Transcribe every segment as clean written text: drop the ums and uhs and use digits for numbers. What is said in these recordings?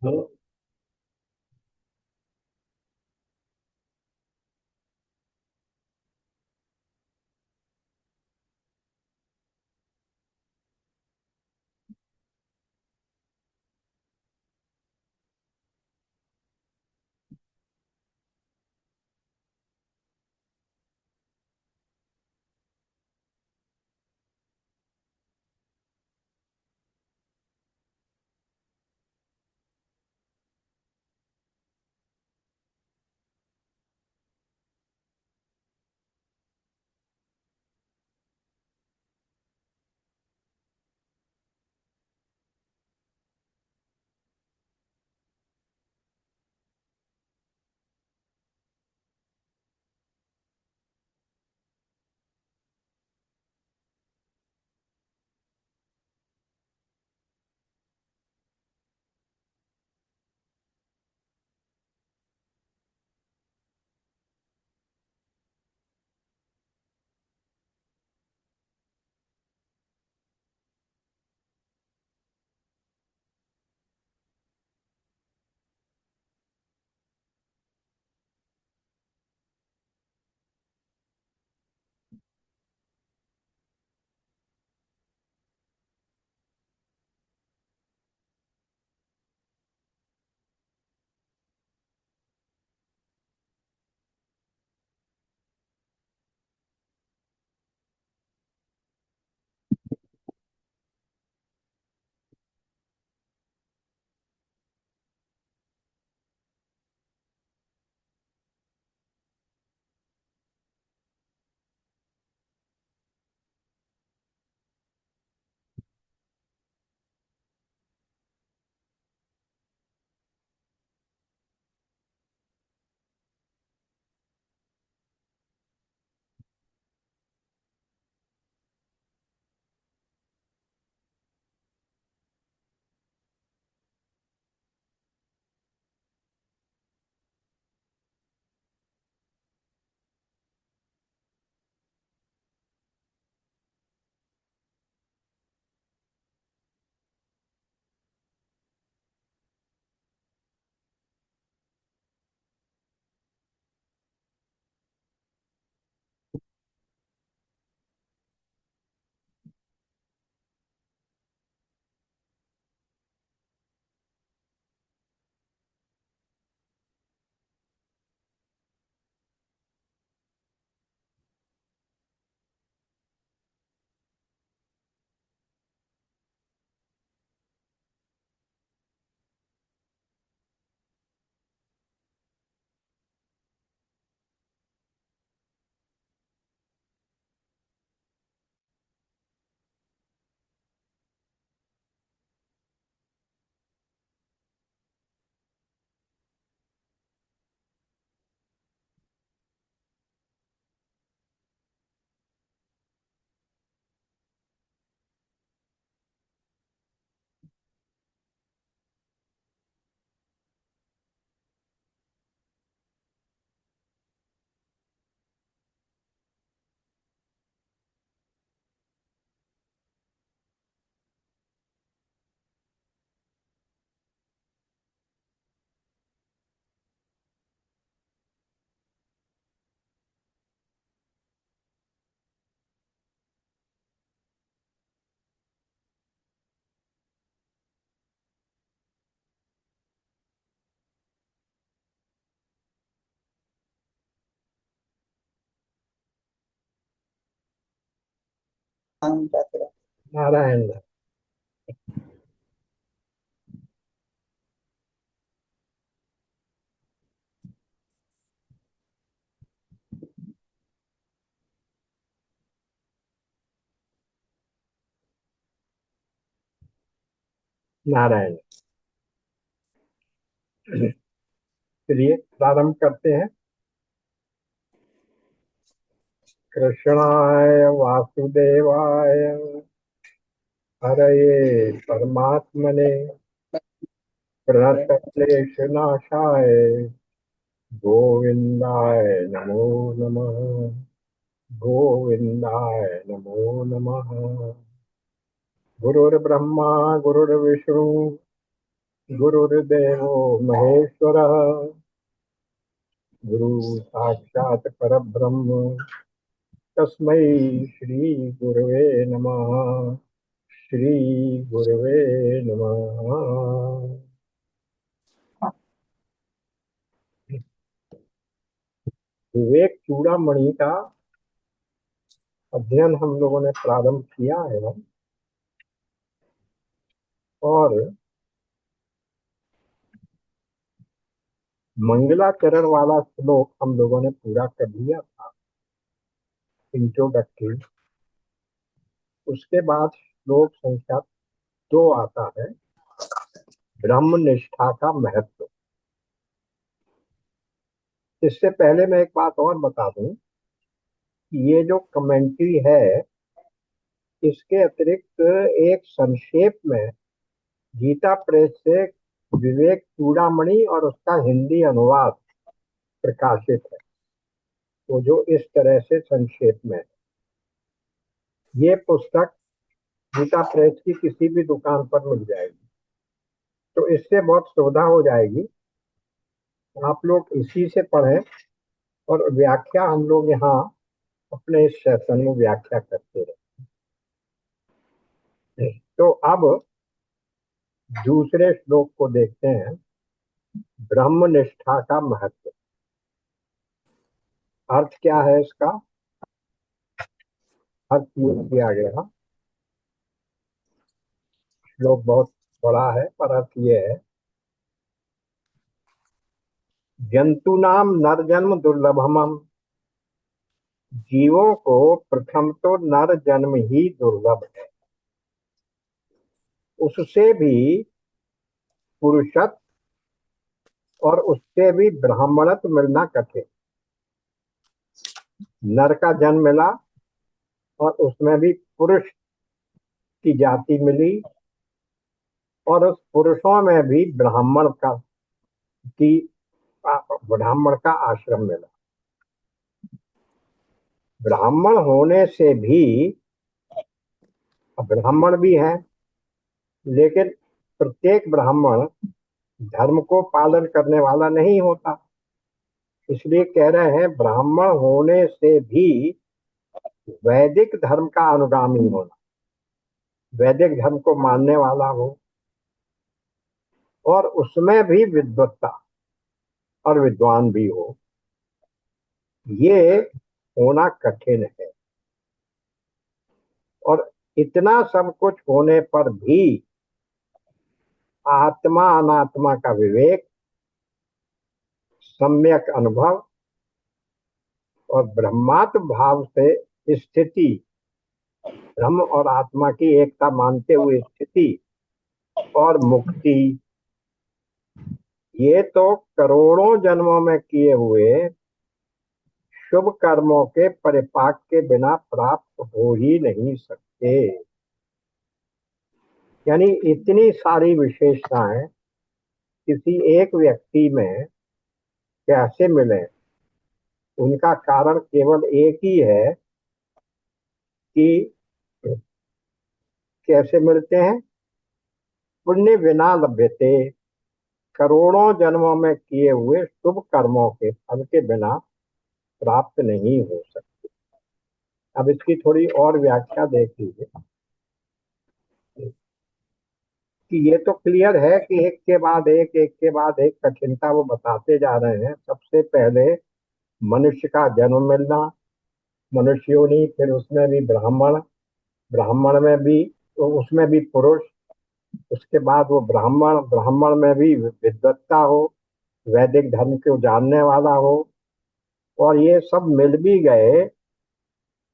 Hello. Narayan. Narayan. चलिए प्रारंभ करते हैं। कृष्णाय वासुदेवाय हरये परमात्मने प्रणतक्लेशनाशाय गोविंदाय नमो नमः। गोविंदाय नमो नमः। गुरुर्ब्रह्मा गुरुर्विष्णु गुरुर्देवो महेश्वरः गुरु साक्षात् परब्रह्म तस्मै श्री गुरवे नमः। श्री गुरवे नमः। विवेक चूड़ामणि का अध्ययन हम लोगों ने प्रारंभ किया है और मंगलाचरण वाला श्लोक हम लोगों ने पूरा कर लिया था, इंट्रोडक्टरी। उसके बाद श्लोक संख्या 2 आता है, ब्रह्म निष्ठा का महत्व। इससे पहले मैं एक बात और बता दूं कि ये जो कमेंट्री है, इसके अतिरिक्त एक संक्षेप में गीता प्रेस से विवेक चूड़ामणि और उसका हिंदी अनुवाद प्रकाशित है, वो जो इस तरह से संक्षेप में है। ये पुस्तक गीता प्रेस की किसी भी दुकान पर मिल जाएगी, तो इससे बहुत सुविधा हो जाएगी। आप लोग इसी से पढ़ें और व्याख्या हम लोग यहाँ अपने इस सेशन में व्याख्या करते रहे। तो अब दूसरे श्लोक को देखते हैं, ब्रह्मनिष्ठा का महत्व। अर्थ क्या है इसका? अर्थ ये किया गया, श्लोक बहुत बड़ा है पर अर्थ ये है, जंतुनाम नरजन्म दुर्लभम। जीवों को प्रथम तो नर जन्म ही दुर्लभ है, उससे भी पुरुषत्व और उससे भी ब्राह्मणत्व मिलना कठिन। नर का जन्म मिला और उसमें भी पुरुष की जाति मिली और उस पुरुषों में भी की ब्राह्मण का आश्रम मिला। ब्राह्मण होने से भी, ब्राह्मण भी है, लेकिन प्रत्येक ब्राह्मण धर्म को पालन करने वाला नहीं होता। इसलिए कह रहे हैं ब्राह्मण होने से भी वैदिक धर्म का अनुगामी होना, वैदिक धर्म को मानने वाला हो और उसमें भी विद्वत्ता और विद्वान भी हो, ये होना कठिन है। और इतना सब कुछ होने पर भी आत्मा अनात्मा का विवेक, सम्यक अनुभव और ब्रह्मात्म भाव से स्थिति, ब्रह्म और आत्मा की एकता मानते हुए स्थिति और मुक्ति, ये तो करोड़ों जन्मों में किए हुए शुभ कर्मों के परिपाक के बिना प्राप्त हो ही नहीं सकते। यानी इतनी सारी विशेषताएं किसी एक व्यक्ति में कैसे मिले, उनका कारण केवल एक ही है कि कैसे मिलते हैं। पुण्य विना लभ्यते, करोड़ों जन्मों में किए हुए शुभ कर्मों के फल के बिना प्राप्त नहीं हो सकते। अब इसकी थोड़ी और व्याख्या देख लीजिए कि ये तो क्लियर है कि एक के बाद एक के बाद एक कठिनता वो बताते जा रहे हैं। सबसे पहले मनुष्य का जन्म मिलना, मनुष्य योनि, फिर उसमें भी ब्राह्मण, ब्राह्मण में भी तो उसमें भी पुरुष, उसके बाद वो ब्राह्मण, ब्राह्मण में भी विद्वत्ता हो, वैदिक धर्म को जानने वाला हो, और ये सब मिल भी गए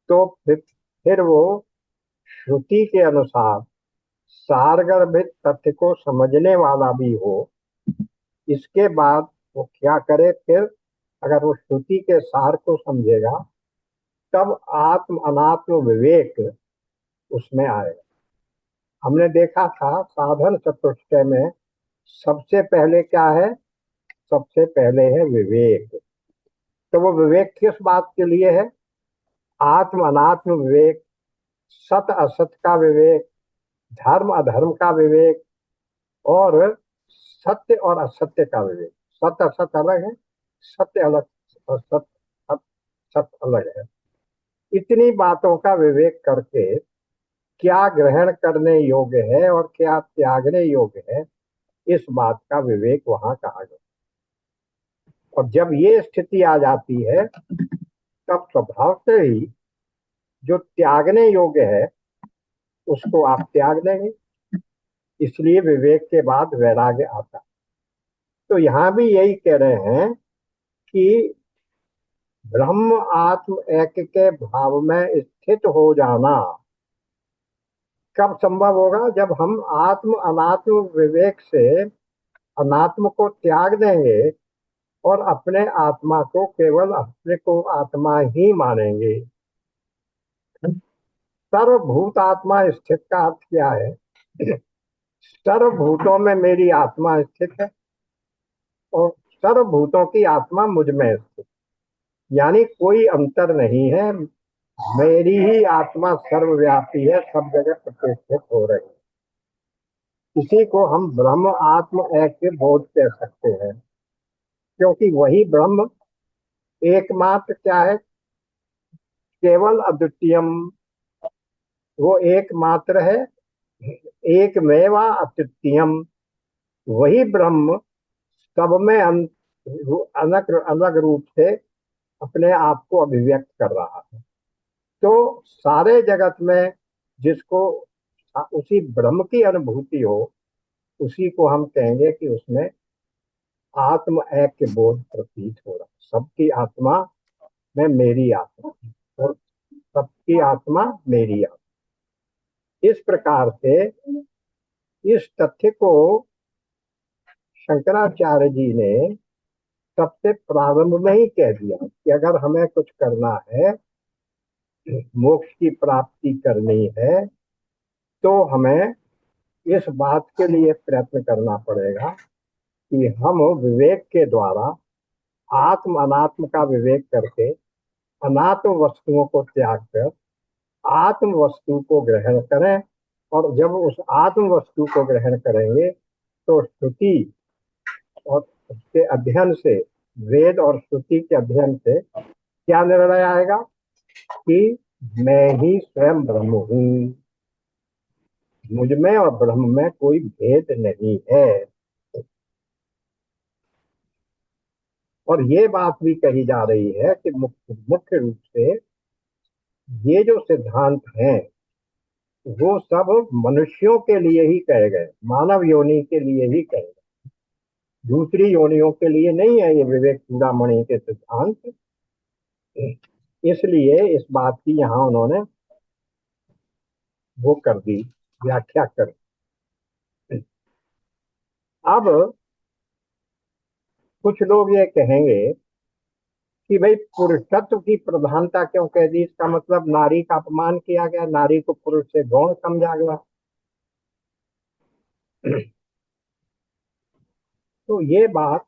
तो फिर वो श्रुति के अनुसार सारगर्भित तथ्य को समझने वाला भी हो। इसके बाद वो क्या करे फिर? अगर वो श्रुति के सार को समझेगा तब आत्म अनात्म विवेक उसमें आएगा। हमने देखा था साधन चतुष्टय में सबसे पहले क्या है? सबसे पहले है विवेक। तो वो विवेक किस बात के लिए है? आत्म अनात्म विवेक, सत असत का विवेक, धर्म अधर्म का विवेक और सत्य और असत्य का विवेक। सत्य असत्य अलग है, सत्य अलग और सत्य सत्य अलग है। इतनी बातों का विवेक करके क्या ग्रहण करने योग्य है और क्या त्यागने योग्य है, इस बात का विवेक वहां कहा गया। और जब ये स्थिति आ जाती है, तब स्वभाव से ही जो त्यागने योग्य है उसको आप त्याग देंगे। इसलिए विवेक के बाद वैराग्य आता है। तो यहां भी यही कह रहे हैं कि ब्रह्म आत्म एक के भाव में स्थित हो जाना कब संभव होगा? जब हम आत्म अनात्म विवेक से अनात्म को त्याग देंगे और अपने आत्मा को केवल अपने को आत्मा ही मानेंगे। सर्वभूत आत्मा स्थित का अर्थ क्या है? सर्वभूतों में मेरी आत्मा स्थित है और सर्वभूतों की आत्मा मुझ में स्थित, यानी कोई अंतर नहीं है। मेरी ही आत्मा सर्वव्यापी है, सब जगह प्रतिष्ठित हो रही है। इसी को हम ब्रह्म आत्म ऐक्य बोध कह सकते हैं, क्योंकि वही ब्रह्म एकमात्र क्या है? केवल अद्वितीयम। वो एकमात्र है, एकमेवा अद्वितीयम। वही ब्रह्म सब में अलग अलग रूप से अपने आप को अभिव्यक्त कर रहा है। तो सारे जगत में जिसको उसी ब्रह्म की अनुभूति हो, उसी को हम कहेंगे कि उसमें आत्म ऐक्य बोध प्रतीत हो रहा है। सबकी आत्मा में मेरी आत्मा और सबकी आत्मा मेरी आत्मा। इस प्रकार से इस तथ्य को शंकराचार्य जी ने सबसे प्रारंभ में ही कह दिया कि अगर हमें कुछ करना है, मोक्ष की प्राप्ति करनी है, तो हमें इस बात के लिए प्रयत्न करना पड़ेगा कि हम विवेक के द्वारा आत्म अनात्म का विवेक करके अनात्म वस्तुओं को त्याग कर आत्म वस्तु को ग्रहण करें। और जब उस आत्म वस्तु को ग्रहण करेंगे तो श्रुति और उसके अध्ययन से, वेद और श्रुति के अध्ययन से क्या निर्णय आएगा कि मैं ही स्वयं ब्रह्म हूँ, मुझ में और ब्रह्म में कोई भेद नहीं है। और ये बात भी कही जा रही है कि मुख्य मुख्य रूप से ये जो सिद्धांत हैं वो सब मनुष्यों के लिए ही कहे गए, मानव योनि के लिए ही कहे गए, दूसरी योनियों के लिए नहीं है ये विवेक चूड़ामणि के सिद्धांत। इसलिए इस बात की यहाँ उन्होंने वो कर दी, व्याख्या कर दी। अब कुछ लोग ये कहेंगे कि भाई पुरुषत्व की प्रधानता क्यों कह दी? इसका मतलब नारी का अपमान किया गया, नारी को पुरुष से गौण समझा गया। तो ये बात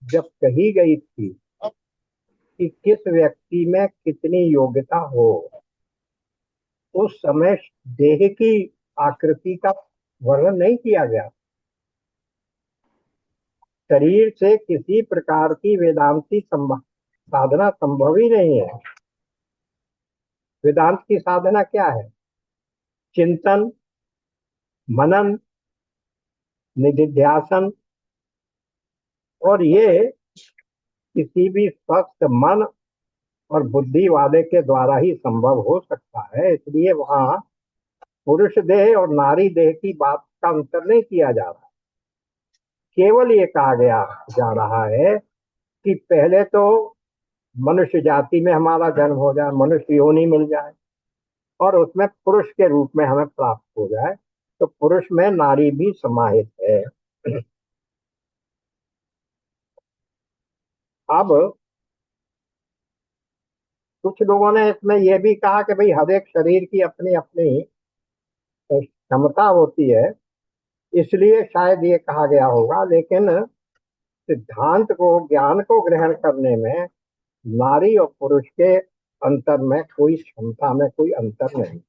जब कही गई थी कि किस व्यक्ति में कितनी योग्यता हो, उस समय देह की आकृति का वर्णन नहीं किया गया। शरीर से किसी प्रकार की वेदांती साधना संभव ही नहीं है। वेदांत की साधना क्या है? चिंतन, मनन, निधिध्यासन। और ये किसी भी स्वस्थ मन और बुद्धि वाले के द्वारा ही संभव हो सकता है। इसलिए वहां पुरुष देह और नारी देह की बात का अंतर नहीं किया जा रहा। केवल ये कहा गया जा रहा है कि पहले तो मनुष्य जाति में हमारा जन्म हो जाए, मनुष्य योनि मिल जाए और उसमें पुरुष के रूप में हमें प्राप्त हो जाए, तो पुरुष में नारी भी समाहित है। अब कुछ लोगों ने इसमें यह भी कहा कि भाई हर एक शरीर की अपनी अपनी क्षमता होती है, इसलिए शायद ये कहा गया होगा। लेकिन सिद्धांत को, ज्ञान को ग्रहण करने में नारी और पुरुष के अंतर में कोई, क्षमता में कोई अंतर नहीं।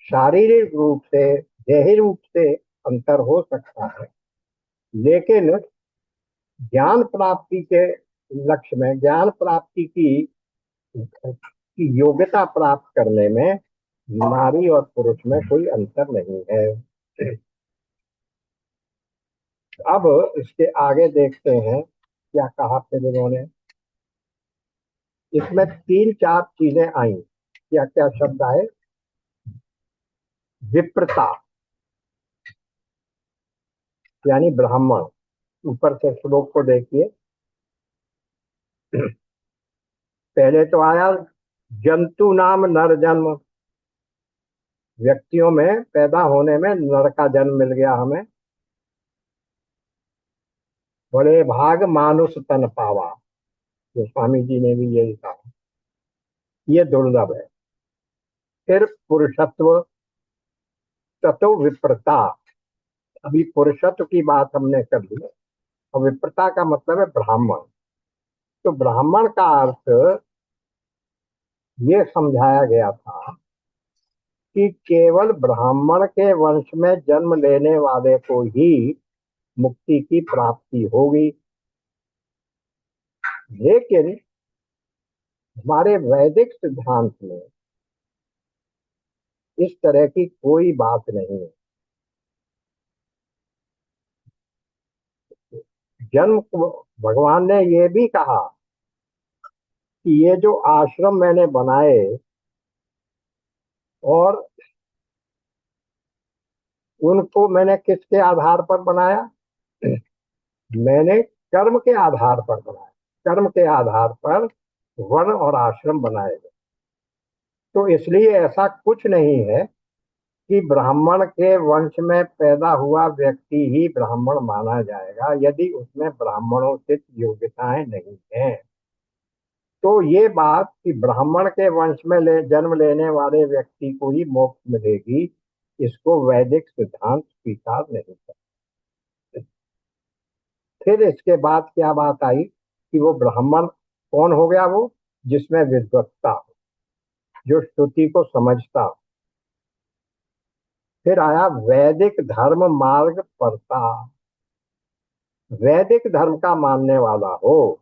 शारीरिक रूप से, देही रूप से अंतर हो सकता है, लेकिन ज्ञान प्राप्ति के लक्ष्य में, ज्ञान प्राप्ति की योग्यता प्राप्त करने में नारी और पुरुष में कोई अंतर नहीं है। अब इसके आगे देखते हैं क्या कहा फिर इन्होंने। इसमें तीन चार चीजें आई। क्या क्या शब्द आए? विप्रता यानी ब्राह्मण। ऊपर से श्लोक को देखिए। पहले तो आया जंतु नाम नर जन्म, व्यक्तियों में पैदा होने में नर का जन्म मिल गया हमें। बड़े भाग मानुष तन पावा, जो स्वामी जी ने भी यही कहा, ये दुर्लभ है। फिर पुरुषत्व, ततो विप्रता। अभी पुरुषत्व की बात हमने कर ली और विप्रता का मतलब है ब्राह्मण। तो ब्राह्मण का अर्थ ये समझाया गया था कि केवल ब्राह्मण के वंश में जन्म लेने वाले को ही मुक्ति की प्राप्ति होगी। लेकिन हमारे वैदिक सिद्धांत में इस तरह की कोई बात नहीं है। जन्म को भगवान ने ये भी कहा कि ये जो आश्रम मैंने बनाए और उनको मैंने किसके आधार पर बनाया? मैंने कर्म के आधार पर बनाया। कर्म के आधार पर वर्ण और आश्रम बनाए गए। तो इसलिए ऐसा कुछ नहीं है कि ब्राह्मण के वंश में पैदा हुआ व्यक्ति ही ब्राह्मण माना जाएगा यदि उसमें ब्राह्मणोचित योग्यताएं नहीं हैं। तो ये बात कि ब्राह्मण के वंश में जन्म लेने वाले व्यक्ति को ही मोक्ष मिलेगी, इसको वैदिक सिद्धांत स्वीकार नहीं करता। फिर इसके बाद क्या बात आई कि वो ब्राह्मण कौन हो गया? वो जिसमें विद्वत्ता हो, जो श्रुति को समझता हो। फिर आया वैदिक धर्म मार्ग परता। वैदिक धर्म का मानने वाला हो,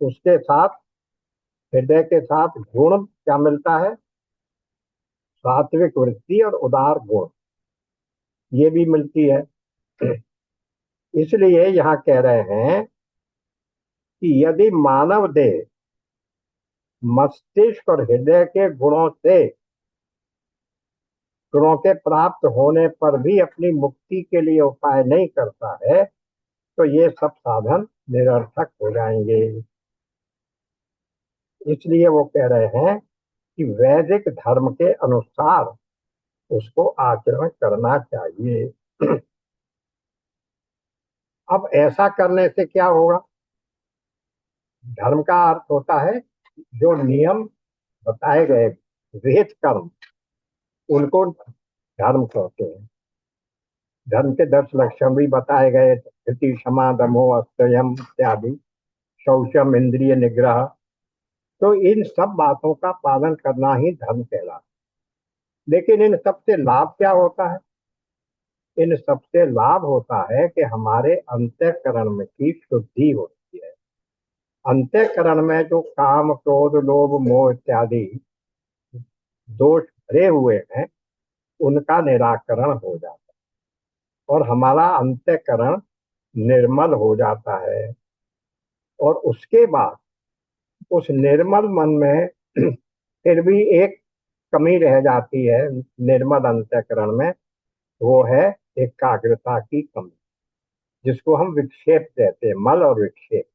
उसके साथ हृदय के साथ गुण क्या मिलता है? सात्विक वृत्ति और उदार गुण, ये भी मिलती है। इसलिए यहाँ कह रहे हैं कि यदि मानव देह मस्तिष्क और हृदय के गुणों के प्राप्त होने पर भी अपनी मुक्ति के लिए उपाय नहीं करता है तो ये सब साधन निरर्थक हो जाएंगे। इसलिए वो कह रहे हैं कि वैदिक धर्म के अनुसार उसको आचरण करना चाहिए। अब ऐसा करने से क्या होगा? धर्म का अर्थ होता है जो नियम बताए गए, विहित कर्म, उनको धर्म कहते हैं। धर्म के 10 लक्षण भी बताए गए, धृति क्षमा दमो अस्तयम इत्यादि, शौचम इंद्रिय निग्रह। तो इन सब बातों का पालन करना ही धर्म कहलाता है। लेकिन इन सबसे लाभ क्या होता है? इन सबसे लाभ होता है कि हमारे अंतःकरण में की शुद्धि होती है। अंतःकरण में जो काम क्रोध लोभ मोह इत्यादि दोष भरे हुए हैं उनका निराकरण हो जाता है और हमारा अंतःकरण निर्मल हो जाता है। और उसके बाद उस निर्मल मन में फिर भी एक कमी रह जाती है निर्मल अंतःकरण में, वो है एकाग्रता की कमी, जिसको हम विक्षेप कहते हैं, मल और विक्षेप।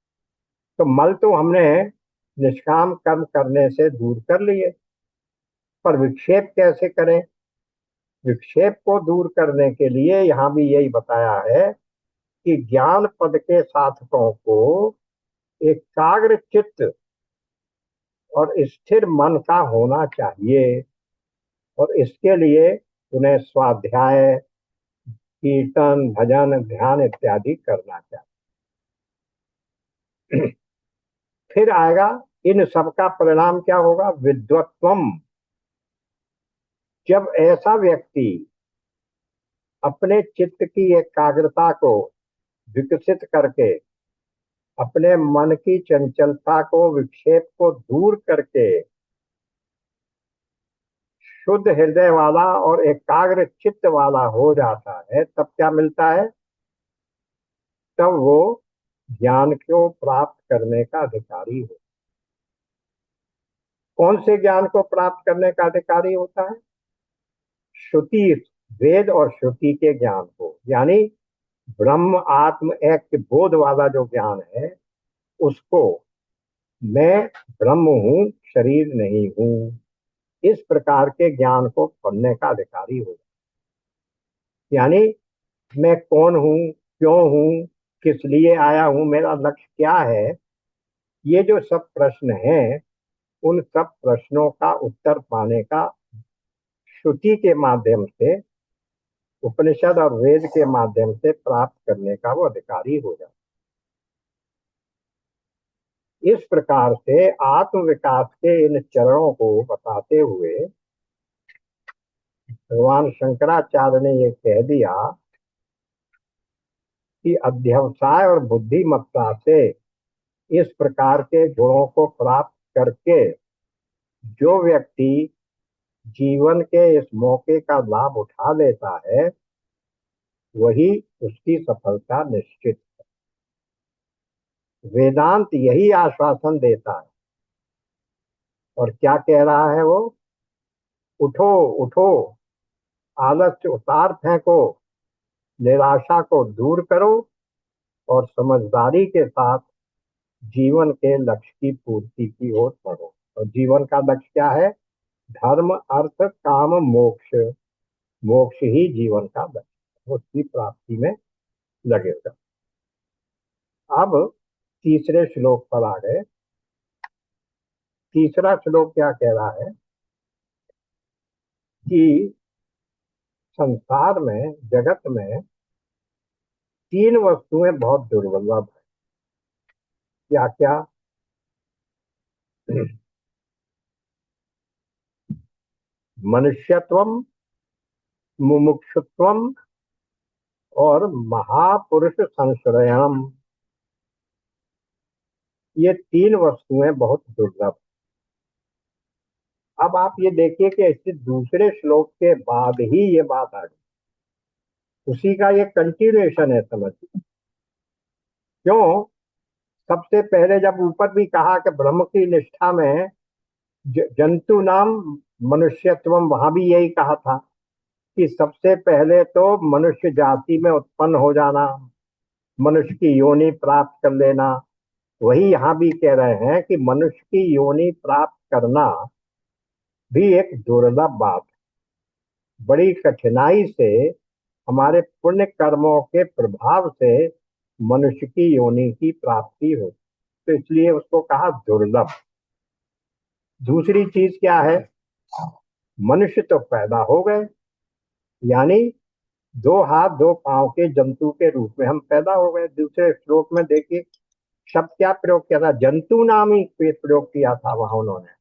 तो मल तो हमने निष्काम कर्म करने से दूर कर लिए, पर विक्षेप कैसे करें? विक्षेप को दूर करने के लिए यहाँ भी यही बताया है कि ज्ञान पद के साधकों को एकाग्र चित्त और स्थिर मन का होना चाहिए। और इसके लिए उन्हें स्वाध्याय, कीर्तन, भजन, ध्यान इत्यादि करना चाहिए। फिर आएगा इन सब का परिणाम क्या होगा? विद्वत्वम। जब ऐसा व्यक्ति अपने चित्त की एकाग्रता को विकसित करके, अपने मन की चंचलता को, विक्षेप को दूर करके शुद्ध हृदय वाला और एकाग्र चित्त वाला हो जाता है, तब क्या मिलता है? तब वो ज्ञान को प्राप्त करने का अधिकारी हो। कौन से ज्ञान को प्राप्त करने का अधिकारी होता है? श्रुति, वेद और श्रुति के ज्ञान को, यानी ब्रह्म आत्म एक बोध वाला जो ज्ञान है उसको, मैं ब्रह्म हूं, शरीर नहीं हूं, इस प्रकार के ज्ञान को पढ़ने का अधिकारी हो। यानी मैं कौन हूं, क्यों हूं, किस लिए आया हूं, मेरा लक्ष्य क्या है, ये जो सब प्रश्न हैं, उन सब प्रश्नों का उत्तर पाने का श्रुति के माध्यम से, उपनिषद और वेद के माध्यम से प्राप्त करने का वो अधिकारी हो जाता है। इस प्रकार से आत्म विकास के इन चरणों को बताते हुए भगवान शंकराचार्य ने ये कह दिया कि अध्यवसाय और बुद्धिमत्ता से इस प्रकार के गुणों को प्राप्त करके जो व्यक्ति जीवन के इस मौके का लाभ उठा लेता है, वही उसकी सफलता निश्चित। वेदांत यही आश्वासन देता है। और क्या कह रहा है वो? उठो उठो, आलस्य उतार फेंको, निराशा को दूर करो और समझदारी के साथ जीवन के लक्ष्य की पूर्ति की ओर बढ़ो। और जीवन का लक्ष्य क्या है? धर्म, अर्थ, काम, मोक्ष। मोक्ष ही जीवन का लक्ष्य, उसकी प्राप्ति में लगेगा। अब तीसरे श्लोक पर आ गए। तीसरा श्लोक क्या कह रहा है कि संसार में, जगत में तीन वस्तुएं बहुत दुर्लभ है। क्या क्या? मनुष्यत्वम, मुमुक्षुत्वम और महापुरुष संश्रयणम। ये तीन वस्तुएं बहुत दुर्लभ। अब आप ये देखिए कि इसके दूसरे श्लोक के बाद ही ये बात आ गई, उसी का ये कंटिन्यूएशन है, समझिए। क्यों? सबसे पहले जब ऊपर भी कहा कि ब्रह्म की निष्ठा में जंतु नाम मनुष्यत्वम, वहां भी यही कहा था कि सबसे पहले तो मनुष्य जाति में उत्पन्न हो जाना, मनुष्य की योनि प्राप्त कर लेना। वही यहाँ भी कह रहे हैं कि मनुष्य की योनि प्राप्त करना भी एक दुर्लभ बात है। बड़ी कठिनाई से, हमारे पुण्य कर्मों के प्रभाव से मनुष्य की योनि की प्राप्ति हो, तो इसलिए उसको कहा दुर्लभ। दूसरी चीज क्या है? मनुष्य तो पैदा हो गए, यानी दो हाथ दो पांव के जंतु के रूप में हम पैदा हो गए। दूसरे श्लोक में देखिए शब्द क्या प्रयोग किया था? जंतु नाम ही प्रयोग किया था वहां उन्होंने।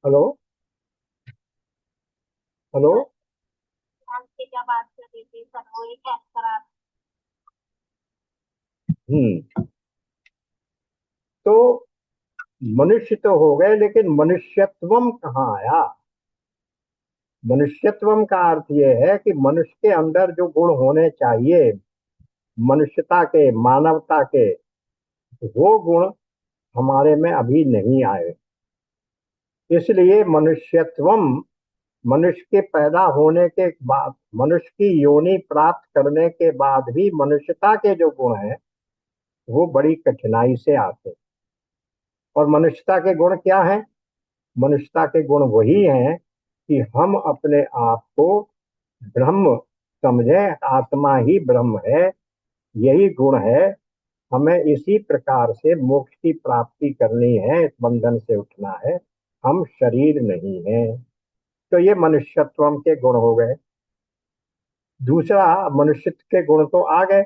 Hello, hello. क्या बात कर रही थी सर, वो एक हम्म। तो मनुष्य तो हो गए, लेकिन मनुष्यत्वम कहाँ आया? मनुष्यत्वम का अर्थ यह है कि मनुष्य के अंदर जो गुण होने चाहिए, मनुष्यता के, मानवता के, वो गुण हमारे में अभी नहीं आए। इसलिए मनुष्यत्वम, मनुष्य के पैदा होने के बाद, मनुष्य की योनि प्राप्त करने के बाद भी मनुष्यता के जो गुण हैं वो बड़ी कठिनाई से आते हैं। और मनुष्यता के गुण क्या हैं? मनुष्यता के गुण वही हैं कि हम अपने आप को ब्रह्म समझें, आत्मा ही ब्रह्म है, यही गुण है। हमें इसी प्रकार से मोक्ष की प्राप्ति करनी है, इस बंधन से उठना है, हम शरीर नहीं है। तो ये मनुष्यत्व के गुण हो गए। दूसरा, मनुष्य के गुण तो आ गए।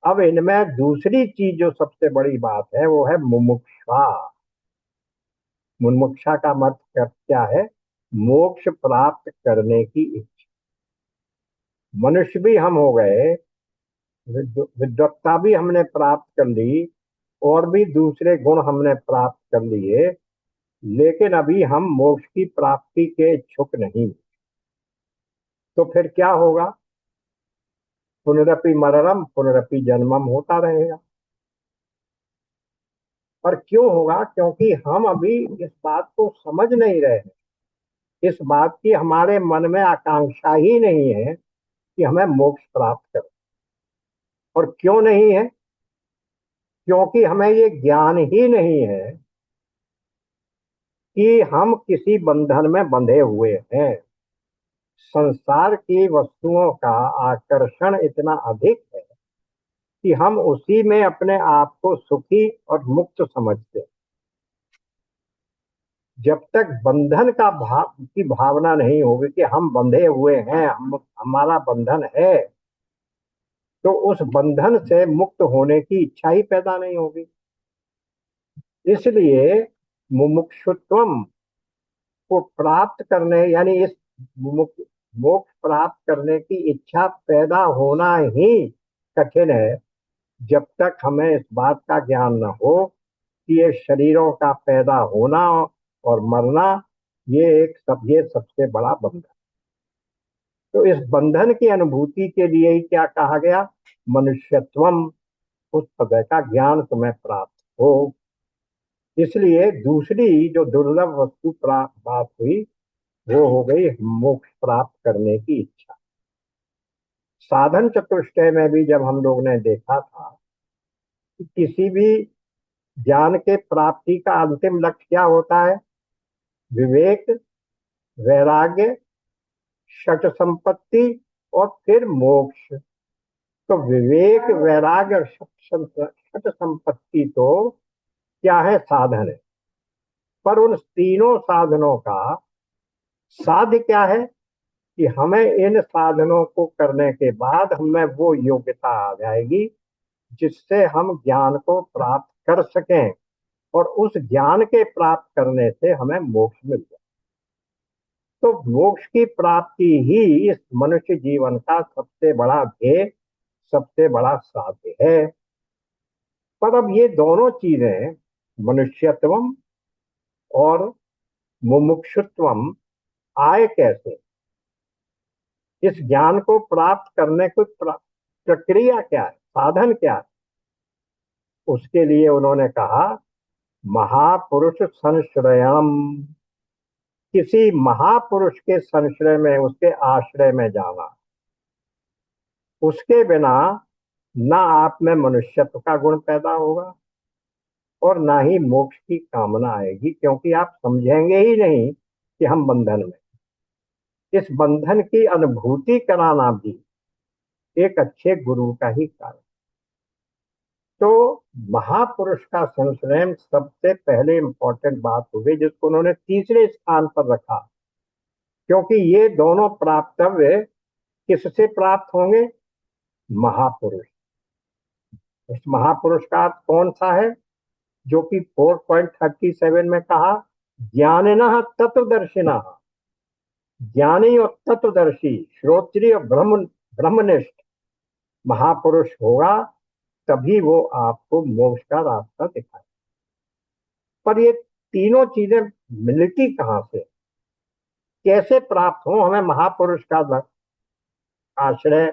अब इनमें दूसरी चीज जो सबसे बड़ी बात है वो है मुमुक्षा। मुमुक्षा का मतलब क्या है? मोक्ष प्राप्त करने की इच्छा। मनुष्य भी हम हो गए, विद्वत्ता भी हमने प्राप्त कर ली, और भी दूसरे गुण हमने प्राप्त कर लिए, लेकिन अभी हम मोक्ष की प्राप्ति के इच्छुक नहीं। तो फिर क्या होगा? पुनरपि मरणम पुनरपि जन्मम होता रहेगा। पर क्यों होगा? क्योंकि हम अभी इस बात को समझ नहीं रहे हैं। इस बात की हमारे मन में आकांक्षा ही नहीं है कि हमें मोक्ष प्राप्त करें। और क्यों नहीं है? क्योंकि हमें ये ज्ञान ही नहीं है कि हम किसी बंधन में बंधे हुए हैं। संसार की वस्तुओं का आकर्षण इतना अधिक है कि हम उसी में अपने आप को सुखी और मुक्त समझते हैं। जब तक बंधन का की भावना नहीं होगी कि हम बंधे हुए हैं, हमारा बंधन है, तो उस बंधन से मुक्त होने की इच्छा ही पैदा नहीं होगी। इसलिए मुमुक्षुत्वम को प्राप्त करने, यानी इस मोक्ष प्राप्त करने की इच्छा पैदा होना ही कठिन है, जब तक हमें इस बात का ज्ञान न हो कि ये शरीरों का पैदा होना और मरना, ये सबसे बड़ा बंधन। तो इस बंधन की अनुभूति के लिए ही क्या कहा गया? मनुष्यत्वम, उस पद का ज्ञान तुम्हें प्राप्त हो। इसलिए दूसरी जो दुर्लभ वस्तु प्राप्त बात हुई, वो हो गई मोक्ष प्राप्त करने की इच्छा। साधन चतुष्टय में भी जब हम लोग ने देखा था कि किसी भी ज्ञान के प्राप्ति का अंतिम लक्ष्य क्या होता है? विवेक, वैराग्य, षट संपत्ति और फिर मोक्ष। तो विवेक, वैराग्य और षट संपत्ति तो क्या है? साधन है। पर उन तीनों साधनों का साध्य क्या है? कि हमें इन साधनों को करने के बाद हमें वो योग्यता आ जाएगी जिससे हम ज्ञान को प्राप्त कर सकें, और उस ज्ञान के प्राप्त करने से हमें मोक्ष मिल जाए। तो मोक्ष की प्राप्ति ही इस मनुष्य जीवन का सबसे बड़ा ध्येय, सबसे बड़ा साध्य है। पर अब ये दोनों चीजें, मनुष्यत्वम और मुमुक्षुत्वम, आए कैसे? इस ज्ञान को प्राप्त करने की प्रक्रिया क्या है? साधन क्या है? उसके लिए उन्होंने कहा महापुरुष संश्रयम। किसी महापुरुष के संश्रय में, उसके आश्रय में जाना। उसके बिना ना आप में मनुष्यत्व का गुण पैदा होगा और ना ही मोक्ष की कामना आएगी, क्योंकि आप समझेंगे ही नहीं कि हम बंधन में। इस बंधन की अनुभूति कराना भी एक अच्छे गुरु का ही कार्य। तो महापुरुष का संश्रय सबसे पहले इंपॉर्टेंट बात हो गई, जिसको उन्होंने तीसरे स्थान पर रखा, क्योंकि ये दोनों प्राप्तव्य किससे प्राप्त होंगे? महापुरुष। उस महापुरुष का अर्थ कौन सा है? जो कि 4.37 में कहा, ज्ञानिनः तत्वदर्शिनः। ज्ञानी और तत्वदर्शी, श्रोत्रिय ब्रह्मनिष्ठ महापुरुष होगा, तभी वो आपको मोक्ष का रास्ता दिखाए। पर ये तीनों चीजें मिलती कहां से, कैसे प्राप्त हो? हमें महापुरुष का आश्रय,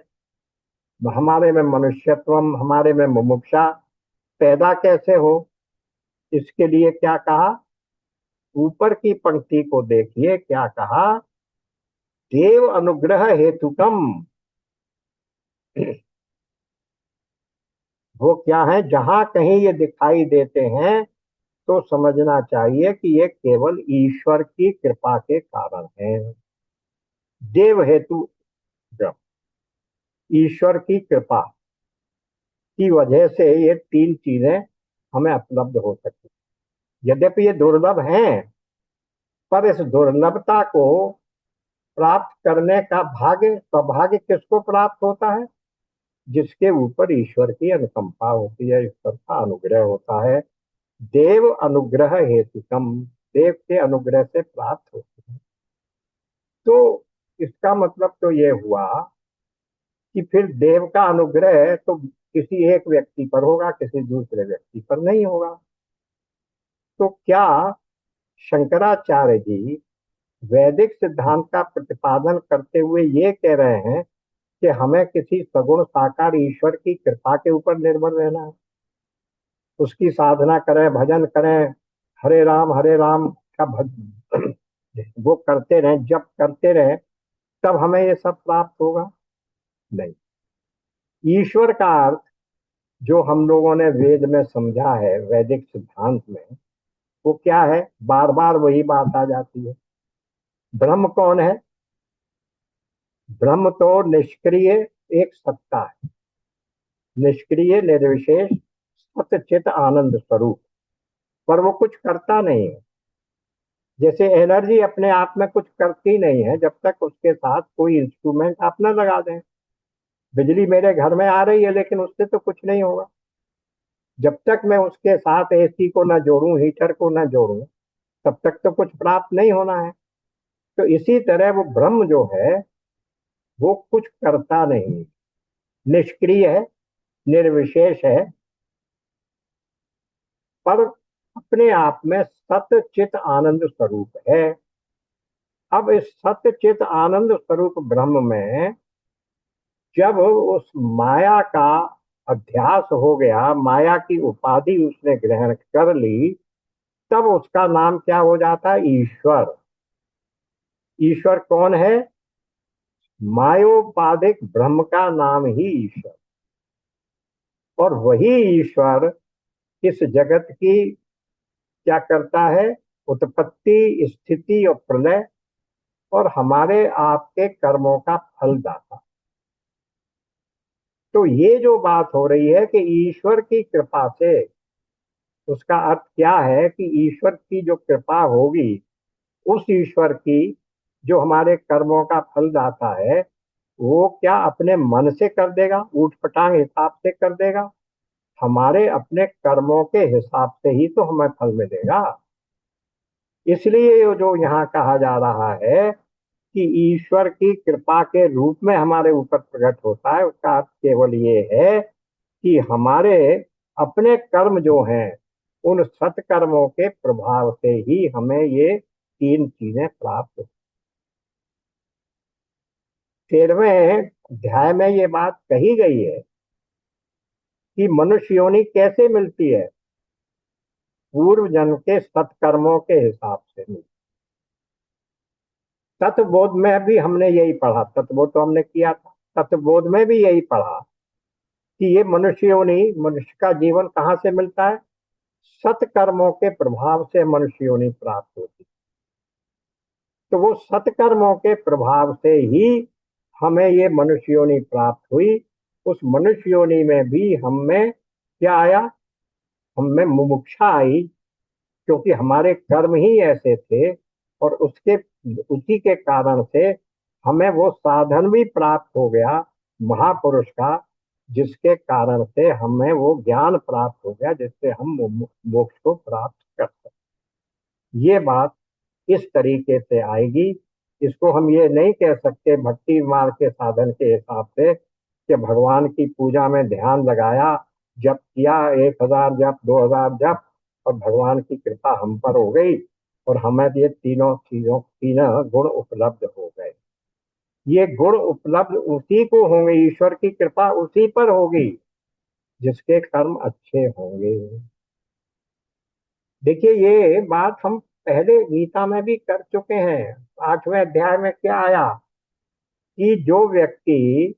हमारे में मनुष्यत्व, हमारे में मुमुक्षा पैदा कैसे हो? इसके लिए क्या कहा? ऊपर की पंक्ति को देखिए, क्या कहा? देव अनुग्रह हेतुकम। वो क्या है? जहां कहीं ये दिखाई देते हैं तो समझना चाहिए कि ये केवल ईश्वर की कृपा के कारण है। देव हेतु, ईश्वर की कृपा की वजह से ये तीन चीजें हमें उपलब्ध हो सकती। यद्यपि ये दुर्लभ हैं, पर इस दुर्लभता को प्राप्त करने का भाग्य, सौभाग्य किसको प्राप्त होता है? जिसके ऊपर ईश्वर की अनुकंपा होती है, ईश्वर का अनुग्रह होता है। देव अनुग्रह हेतुकम, देव के अनुग्रह से प्राप्त होती है। तो इसका मतलब तो ये हुआ कि फिर देव का अनुग्रह तो किसी एक व्यक्ति पर होगा, किसी दूसरे व्यक्ति पर नहीं होगा। तो क्या शंकराचार्य जी वैदिक सिद्धांत का प्रतिपादन करते हुए ये कह रहे हैं कि हमें किसी सगुण साकार ईश्वर की कृपा के ऊपर निर्भर रहना है, उसकी साधना करें, भजन करें, हरे राम का भजन वो करते रहें, जप करते रहें, तब हमें ये सब प्राप्त होगा? नहीं। ईश्वर का अर्थ जो हम लोगों ने वेद में समझा है, वैदिक सिद्धांत में, वो क्या है? बार बार वही बात आ जाती है। ब्रह्म कौन है? ब्रह्म तो निष्क्रिय एक सत्ता है, निष्क्रिय निर्विशेष सतचित आनंद स्वरूप, पर वो कुछ करता नहीं है। जैसे एनर्जी अपने आप में कुछ करती नहीं है जब तक उसके साथ कोई इंस्ट्रूमेंट आप न लगा दें। बिजली मेरे घर में आ रही है लेकिन उससे तो कुछ नहीं होगा जब तक मैं उसके साथ एसी को ना जोड़ूं, हीटर को ना जोड़ूं, तब तक तो कुछ प्राप्त नहीं होना है। तो इसी तरह वो ब्रह्म जो है वो कुछ करता नहीं, निष्क्रिय है, निर्विशेष है, पर अपने आप में सत चित आनंद स्वरूप है। अब इस सत चित आनंद स्वरूप ब्रह्म में जब उस माया का अध्यास हो गया, माया की उपाधि उसने ग्रहण कर ली, तब उसका नाम क्या हो जाता है? ईश्वर। ईश्वर कौन है? मायोपाधिक ब्रह्म का नाम ही ईश्वर। और वही ईश्वर इस जगत की क्या करता है? उत्पत्ति, स्थिति और प्रलय, और हमारे आपके कर्मों का फल दाता। तो ये जो बात हो रही है कि ईश्वर की कृपा से, उसका अर्थ क्या है कि ईश्वर की जो कृपा होगी, उस ईश्वर की जो हमारे कर्मों का फल दाता है, वो क्या अपने मन से कर देगा, ऊट पटांग हिसाब से कर देगा? हमारे अपने कर्मों के हिसाब से ही तो हमें फल मिलेगा। इसलिए ये जो यहाँ कहा जा रहा है कि ईश्वर की कृपा के रूप में हमारे ऊपर प्रकट होता है, उसका अर्थ केवल ये है कि हमारे अपने कर्म जो हैं, उन सत्कर्मों के प्रभाव से ही हमें ये तीन चीजें प्राप्त होती। 13वें अध्याय में ये बात कही गई है कि मनुष्य योनि कैसे मिलती है? पूर्व जन्म के सत्कर्मों के हिसाब से मिलती। तत्वबोध में भी हमने यही पढ़ा, तत्वबोध तो हमने किया था, तत्वबोध में भी यही पढ़ा कि ये मनुष्य योनि, मनुष्य का जीवन कहाँ से मिलता है? सत्कर्मों के प्रभाव से मनुष्य योनि प्राप्त होती। तो वो सत्कर्मों के प्रभाव से ही हमें ये मनुष्य योनि प्राप्त हुई। उस मनुष्य योनि में भी हमें क्या आया? हमें मुमुक्षा आई, क्योंकि हमारे कर्म ही ऐसे थे, और उसके उसी के कारण से हमें वो साधन भी प्राप्त हो गया महापुरुष का, जिसके कारण से हमें वो ज्ञान प्राप्त हो गया जिससे हम मोक्ष को प्राप्त कर सकते। ये बात इस तरीके से आएगी। इसको हम ये नहीं कह सकते भक्ति मार्ग के साधन के हिसाब से कि भगवान की पूजा में ध्यान लगाया, जप किया, 1000 जप, 2000 जप, और भगवान की कृपा हम पर हो गई और हमें ये तीनों गुण उपलब्ध हो गए। ये गुण उपलब्ध उसी को होंगे, ईश्वर की कृपा उसी पर होगी जिसके कर्म अच्छे होंगे। देखिए, ये बात हम पहले गीता में भी कर चुके हैं। 8वें अध्याय में क्या आया कि जो व्यक्ति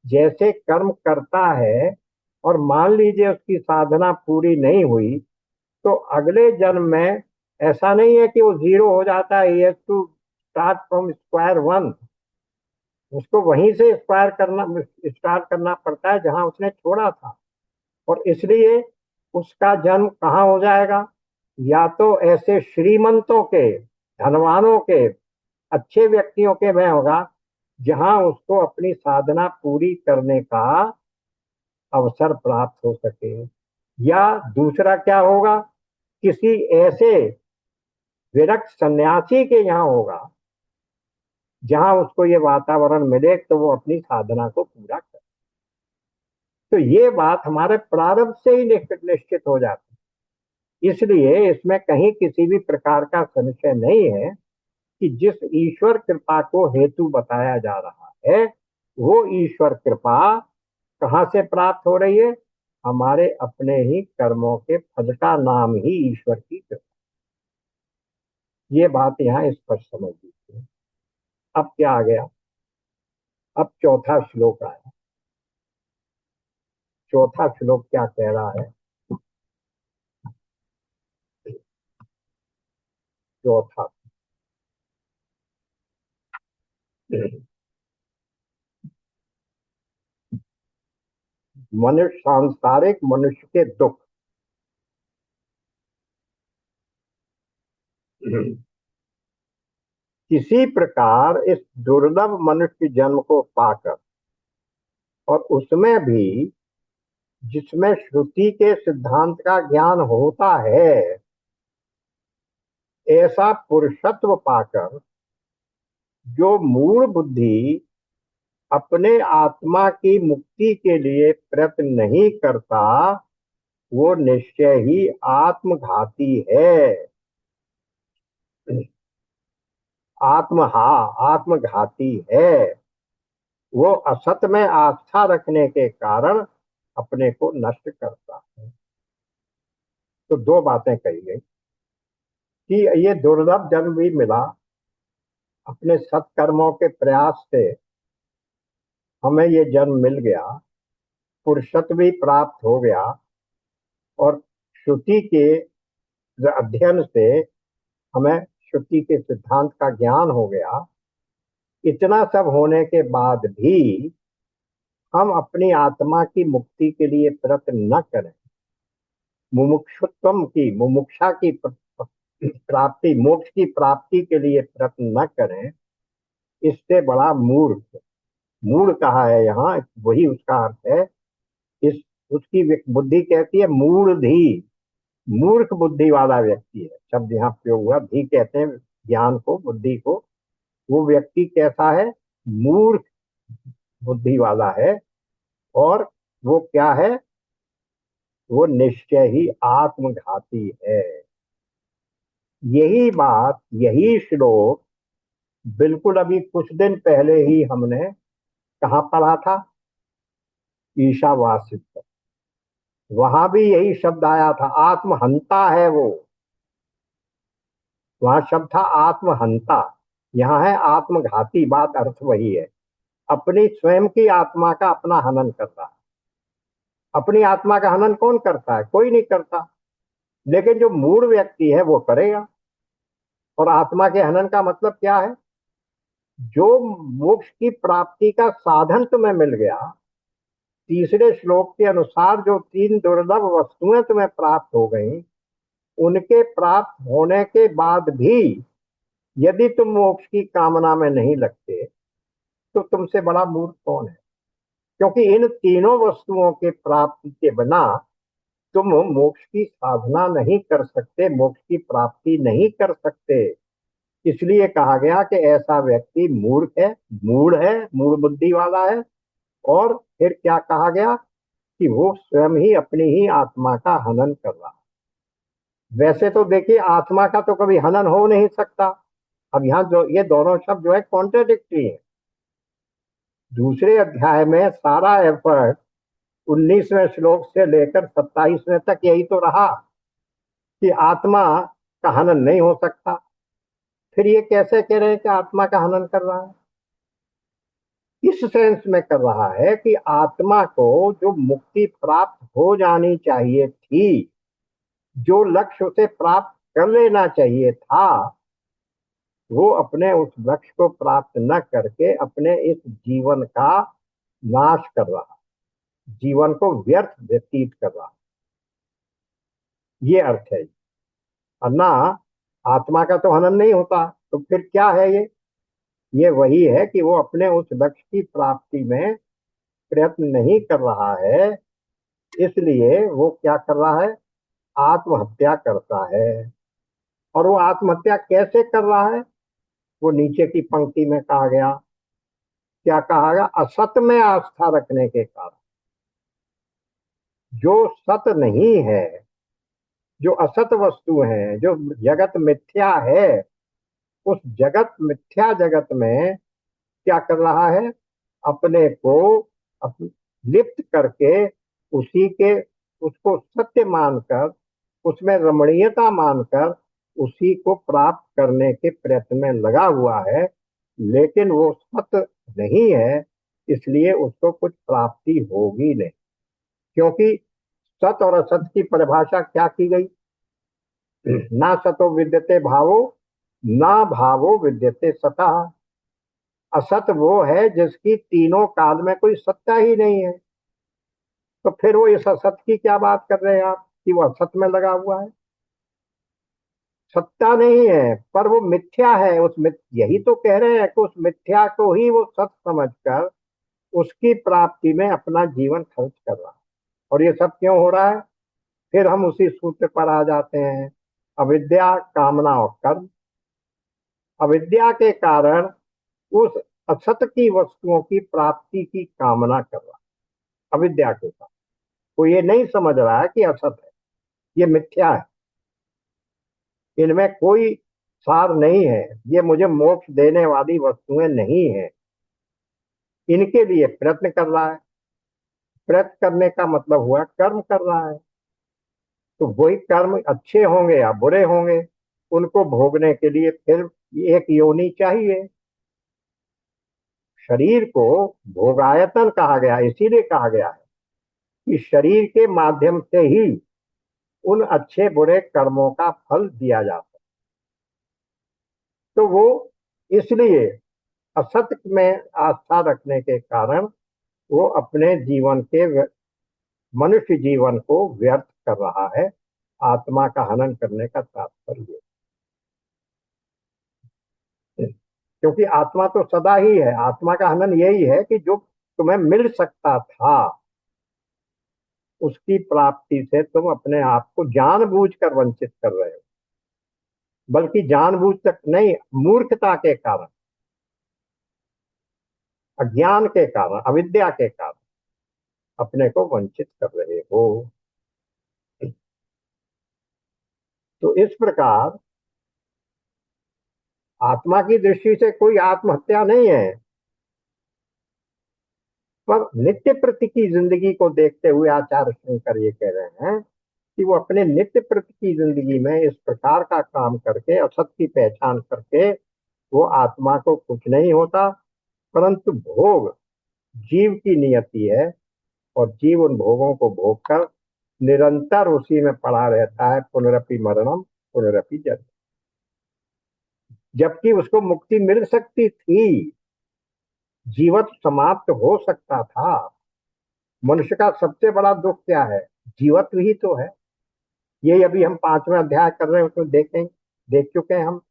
जैसे कर्म करता है और मान लीजिए उसकी साधना पूरी नहीं हुई, तो अगले जन्म में ऐसा नहीं है कि वो जीरो हो जाता है, he has to start from square one. उसको वहीं से स्टार्ट करना पड़ता है जहां उसने छोड़ा था। और इसलिए उसका जन्म कहाँ हो जाएगा? या तो ऐसे श्रीमंतों के, धनवानों के, अच्छे व्यक्तियों के में होगा जहां उसको अपनी साधना पूरी करने का अवसर प्राप्त हो सके। या दूसरा क्या होगा? किसी ऐसे विरक्त सन्यासी के यहाँ होगा, जहां उसको ये वातावरण मिले तो वो अपनी साधना को पूरा करे। तो ये बात हमारे प्रारब्ध से ही निश्चित हो जाती है। इसलिए इसमें कहीं किसी भी प्रकार का संशय नहीं है कि जिस ईश्वर कृपा को हेतु बताया जा रहा है, वो ईश्वर कृपा कहाँ से प्राप्त हो रही है? हमारे अपने ही कर्मों के फल का नाम ही ईश्वर की कृपा। ये बात यहाँ स्पष्ट समझ लीजिए। अब क्या आ गया? अब चौथा श्लोक आया। चौथा श्लोक क्या कह रहा है? चौथा, मनुष्य, सांसारिक मनुष्य के दुख। किसी प्रकार इस दुर्लभ मनुष्य जन्म को पाकर, और उसमें भी जिसमें श्रुति के सिद्धांत का ज्ञान होता है, ऐसा पुरुषत्व पाकर जो मूल बुद्धि अपने आत्मा की मुक्ति के लिए प्रयत्न नहीं करता, वो निश्चय ही आत्मघाती है। आत्मघाती है। वो असत में आस्था रखने के कारण अपने को नष्ट करता है। तो दो बातें कही गई कि ये दुर्लभ जन्म भी मिला, अपने सत्कर्मों के प्रयास से हमें ये जन्म मिल गया, पुरुषत्व भी प्राप्त हो गया, और श्रुति के अध्ययन से हमें श्रुति के सिद्धांत का ज्ञान हो गया। इतना सब होने के बाद भी हम अपनी आत्मा की मुक्ति के लिए प्रयत्न न करें, मुमुक्षुत्व की, मुमुक्षा की प्राप्ति, मोक्ष की प्राप्ति के लिए प्रयत्न न करें, इससे बड़ा मूर्ख, मूढ़ कहा है यहाँ, वही उसका अर्थ है। इस उसकी बुद्धि कहती है मूढ़, मूर्ख बुद्धि वाला व्यक्ति है, शब्द यहाँ प्रयोग हुआ। धी कहते हैं ज्ञान को, बुद्धि को। वो व्यक्ति कैसा है? मूर्ख बुद्धि वाला है। और वो क्या है? वो निश्चय ही आत्मघाती है। यही बात, यही श्लोक बिल्कुल अभी कुछ दिन पहले ही हमने कहाँ पढ़ा था? ईशावासित। वहां भी यही शब्द आया था, आत्महंता है वो। वहां शब्द था आत्महंता, यहाँ है आत्मघाती। बात अर्थ वही है। अपनी स्वयं की आत्मा का अपना हनन करता है। अपनी आत्मा का हनन कौन करता है? कोई नहीं करता। लेकिन जो मूढ़ व्यक्ति है वो करेगा। और आत्मा के हनन का मतलब क्या है? जो मोक्ष की प्राप्ति का साधन तुम्हें मिल गया, तीसरे श्लोक के अनुसार जो तीन दुर्लभ वस्तुएं तुम्हें प्राप्त हो गई, उनके प्राप्त होने के बाद भी यदि तुम मोक्ष की कामना में नहीं लगते, तो तुमसे बड़ा मूर्ख कौन है? क्योंकि इन तीनों वस्तुओं के प्राप्ति के बिना तुम मोक्ष की साधना नहीं कर सकते, मोक्ष की प्राप्ति नहीं कर सकते। इसलिए कहा गया कि ऐसा व्यक्ति मूर्ख है, मूढ़ बुद्धि वाला है। और फिर क्या कहा गया? कि वो स्वयं ही अपनी ही आत्मा का हनन कर रहा है। वैसे तो देखिए, आत्मा का तो कभी हनन हो नहीं सकता। अब यहाँ जो ये दोनों शब्द जो है कॉन्ट्रेडिक्टरी है। दूसरे अध्याय में सारा एफर्ट 19वें श्लोक से लेकर 27वें तक यही तो रहा कि आत्मा का हनन नहीं हो सकता। फिर ये कैसे कह रहे हैं कि आत्मा का हनन कर रहा है? इस सेंस में कर रहा है कि आत्मा को जो मुक्ति प्राप्त हो जानी चाहिए थी, जो लक्ष्य उसे प्राप्त कर लेना चाहिए था, वो अपने उस लक्ष्य को प्राप्त न करके अपने इस जीवन का नाश कर रहा, जीवन को व्यर्थ व्यतीत कर रहा। ये अर्थ है। और ना, आत्मा का तो हनन नहीं होता, तो फिर क्या है ये वही है कि वो अपने उस लक्ष्य की प्राप्ति में प्रयत्न नहीं कर रहा है। इसलिए वो क्या कर रहा है? आत्महत्या करता है। और वो आत्महत्या कैसे कर रहा है? वो नीचे की पंक्ति में कहा गया, क्या कहा गया? असत में आस्था रखने के कारण। जो सत नहीं है, जो असत वस्तु है, जो जगत मिथ्या है, उस जगत मिथ्या जगत में क्या कर रहा है? अपने को लिप्त करके उसी के, उसको सत्य मानकर, उसमें रमणीयता मानकर उसी को प्राप्त करने के प्रयत्न में लगा हुआ है। लेकिन वो सत्य नहीं है, इसलिए उसको कुछ प्राप्ति होगी नहीं। क्योंकि सत और असत की परिभाषा क्या की गई? ना सतो विद्यते भावो, ना भावो विद्यते सतः। असत वो है जिसकी तीनों काल में कोई सत्ता ही नहीं है। तो फिर वो इस असत की क्या बात कर रहे हैं आप कि वो असत में लगा हुआ है? सत्ता नहीं है, पर वो मिथ्या है। यही तो कह रहे हैं कि उस मिथ्या को ही वो सत समझकर उसकी प्राप्ति में अपना जीवन खर्च कर रहा है। और ये सब क्यों हो रहा है? फिर हम उसी सूत्र पर आ जाते हैं, अविद्या, कामना और कर्म। अविद्या के कारण उस असत की वस्तुओं की प्राप्ति की कामना कर रहा है। अविद्या के साथ वो ये नहीं समझ रहा है कि असत है, ये मिथ्या है, इनमें कोई सार नहीं है, ये मुझे मोक्ष देने वाली वस्तुएं नहीं है। इनके लिए प्रयत्न कर रहा है। प्रयत्न करने का मतलब हुआ कर्म कर रहा है। तो वही कर्म अच्छे होंगे या बुरे होंगे, उनको भोगने के लिए फिर एक योनि चाहिए। शरीर को भोगायतन कहा गया, इसीलिए कहा गया है कि शरीर के माध्यम से ही उन अच्छे बुरे कर्मों का फल दिया जाता है। तो वो इसलिए असत में आस्था रखने के कारण वो अपने जीवन के, मनुष्य जीवन को व्यर्थ कर रहा है। आत्मा का हनन करने का तात्पर्य, क्योंकि आत्मा तो सदा ही है। आत्मा का हनन यही है कि जो तुम्हें मिल सकता था, उसकी प्राप्ति से तुम अपने आप को जानबूझकर वंचित कर रहे हो। बल्कि जानबूझ तक नहीं, मूर्खता के कारण, अज्ञान के कारण, अविद्या के कारण अपने को वंचित कर रहे हो। तो इस प्रकार आत्मा की दृष्टि से कोई आत्महत्या नहीं है, पर नित्य प्रति की जिंदगी को देखते हुए आचार्य शंकर ये कह रहे हैं कि वो अपने नित्य प्रति की जिंदगी में इस प्रकार का काम करके, असत की पहचान करके, वो आत्मा को कुछ नहीं होता, परंतु भोग जीव की नियति है। और जीव उन भोगों को भोग कर निरंतर उसी में पड़ा रहता है, पुनरपि मरणम पुनरपि जन्म। जबकि उसको मुक्ति मिल सकती थी, जीवन समाप्त हो सकता था। मनुष्य का सबसे बड़ा दुख क्या है? जीवत्व ही तो है। यही अभी हम 5वें अध्याय कर रहे हैं, उसमें देख चुके हैं हम।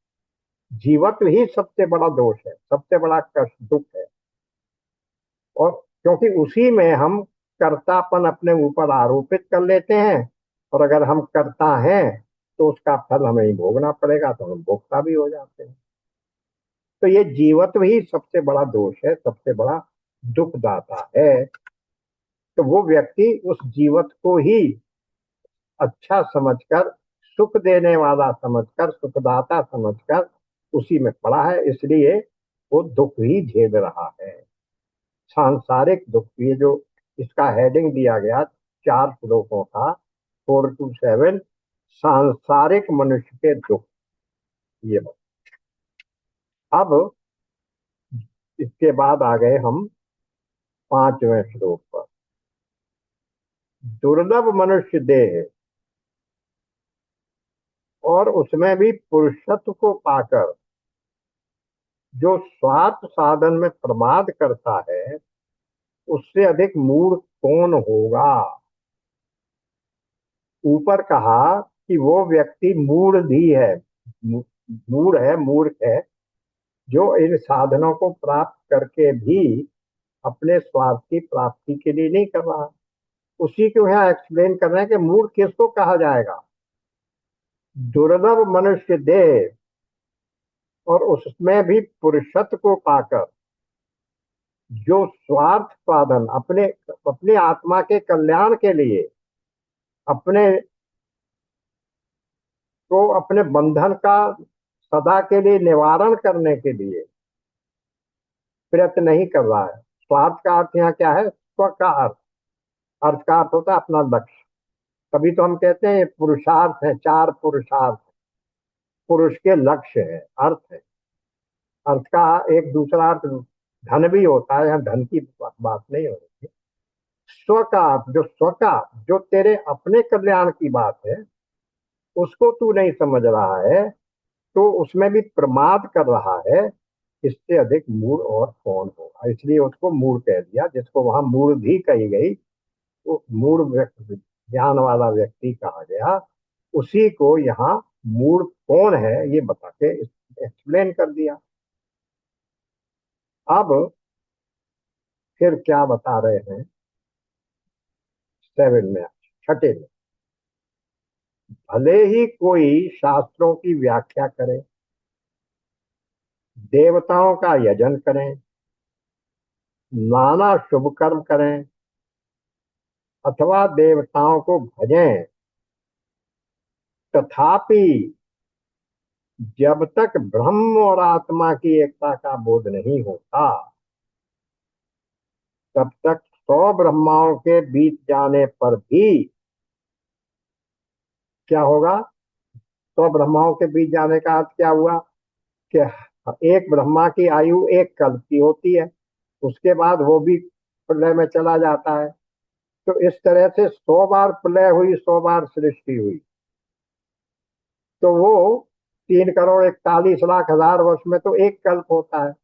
जीवत्व ही सबसे बड़ा दोष है, सबसे बड़ा कष्ट, दुख है। और क्योंकि उसी में हम कर्तापन अपने ऊपर आरोपित कर लेते हैं, और अगर हम कर्ता हैं तो उसका फल हमें ही भोगना पड़ेगा, तो हम भोक्ता भी हो जाते हैं। तो ये जीवत्व ही सबसे बड़ा दोष है, सबसे बड़ा दुखदाता है। तो वो व्यक्ति उस जीवत को ही अच्छा समझकर, सुख देने वाला समझकर, सुखदाता समझकर उसी में पड़ा है, इसलिए वो दुख ही झेल रहा है। सांसारिक दुख, ये जो इसका हेडिंग दिया गया 4 श्लोकों का, 4 to 7, सांसारिक मनुष्य के दुख। ये बात। अब इसके बाद आ गए हम 5वें श्लोक पर। दुर्लभ मनुष्य देह, और उसमें भी पुरुषत्व को पाकर जो स्वार्थ साधन में प्रमाद करता है, उससे अधिक मूर्ख कौन होगा? ऊपर कहा कि वो व्यक्ति मूढ़ भी है, मूढ़ है, मूर्ख है, जो इन साधनों को प्राप्त करके भी अपने स्वार्थ की प्राप्ति के लिए नहीं कर रहा। उसी को यहाँ एक्सप्लेन कर रहे हैं कि मूर्ख किसको कहा जाएगा? दुर्लभ मनुष्य देह और उसमें भी पुरुषत्व को पाकर जो स्वार्थ साधन अपने अपने आत्मा के कल्याण के लिए अपने को अपने बंधन का सदा के लिए निवारण करने के लिए प्रयत्न नहीं कर रहा है। स्वार्थ का अर्थ यहाँ क्या है? स्व का अर्थ। अर्थ का अर्थ होता है अपना लक्ष्य। तभी तो हम कहते हैं ये पुरुषार्थ है, चार पुरुषार्थ। पुरुष के लक्ष्य है, अर्थ है। अर्थ का एक दूसरा अर्थ धन भी होता है, यहाँ धन की बात नहीं हो रही है। स्व का अर्थ, जो स्व का, जो तेरे अपने कल्याण की बात है, उसको तू नहीं समझ रहा है तो उसमें भी प्रमाद कर रहा है। इससे अधिक मूढ़ और कौन होगा? इसलिए उसको मूढ़ कह दिया, जिसको वहां मूढ़ भी कही गई। वो मूढ़ व्यक्ति, ज्ञान वाला व्यक्ति कहा गया। उसी को यहाँ मूढ़ कौन है ये बता के एक्सप्लेन कर दिया। अब फिर क्या बता रहे हैं? सेवन में, छठे में, भले ही कोई शास्त्रों की व्याख्या करे, देवताओं का यजन करें, नाना शुभ कर्म करें, अथवा देवताओं को भजें, तथापि जब तक ब्रह्म और आत्मा की एकता का बोध नहीं होता, तब तक 100 ब्रह्माओं के बीत जाने पर भी क्या होगा? 100 ब्रह्माओं के बीच जाने का अर्थ क्या हुआ? कि एक ब्रह्मा की आयु एक कल्प की होती है, उसके बाद वो भी प्रलय में चला जाता है। तो इस तरह से 100 बार प्रलय हुई, 100 बार सृष्टि हुई, तो वो 3,41,00,000 वर्ष में तो एक कल्प होता है।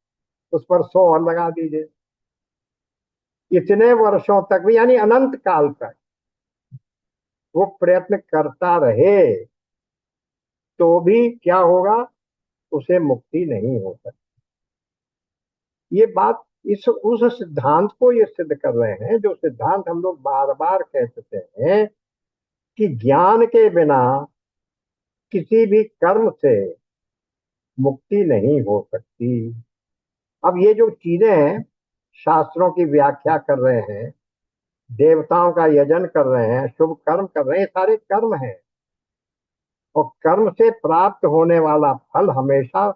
उस पर 100 और लगा दीजिए। इतने वर्षों तक भी, यानी अनंत काल तक वो प्रयत्न करता रहे तो भी क्या होगा? उसे मुक्ति नहीं हो सकती। ये बात इस उस सिद्धांत को ये सिद्ध कर रहे हैं, जो सिद्धांत हम लोग बार बार कहते हैं कि ज्ञान के बिना किसी भी कर्म से मुक्ति नहीं हो सकती। अब ये जो चीजें हैं, शास्त्रों की व्याख्या कर रहे हैं, देवताओं का यजन कर रहे हैं, शुभ कर्म कर रहे हैं, ये सारे कर्म हैं। और कर्म से प्राप्त होने वाला फल हमेशा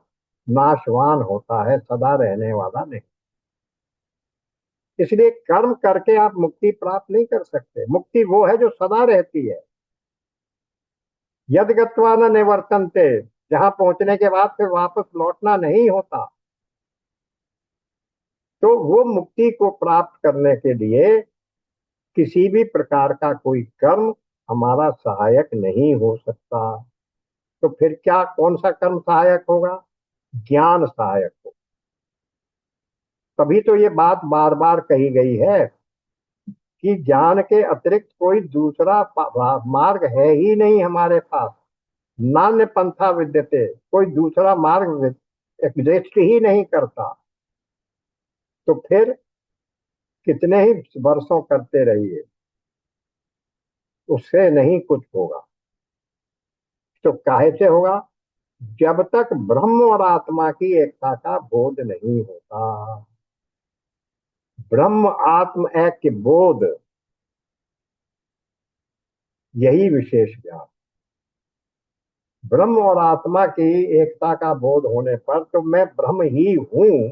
नाशवान होता है, सदा रहने वाला नहीं। इसलिए कर्म करके आप मुक्ति प्राप्त नहीं कर सकते। मुक्ति वो है जो सदा रहती है। यद गत्वा न निवर्तन्ते, जहां पहुंचने के बाद फिर वापस लौटना नहीं होता। तो वो मुक्ति को प्राप्त करने के लिए किसी भी प्रकार का कोई कर्म हमारा सहायक नहीं हो सकता। तो फिर क्या, कौन सा कर्म सहायक होगा? ज्ञान सहायक हो। तभी तो ये बात बार बार कही गई है कि ज्ञान के अतिरिक्त कोई दूसरा मार्ग है ही नहीं हमारे पास। नान्य पंथा विद्यते, कोई दूसरा मार्ग एग्जिस्ट ही नहीं करता। तो फिर कितने ही वर्षों करते रहिए, उससे नहीं कुछ होगा। तो काहे से होगा? जब तक ब्रह्म और आत्मा की एकता का बोध नहीं होता। ब्रह्म आत्म ऐक्य बोध, यही विशेष ज्ञान। ब्रह्म और आत्मा की एकता का बोध होने पर तो मैं ब्रह्म ही हूं,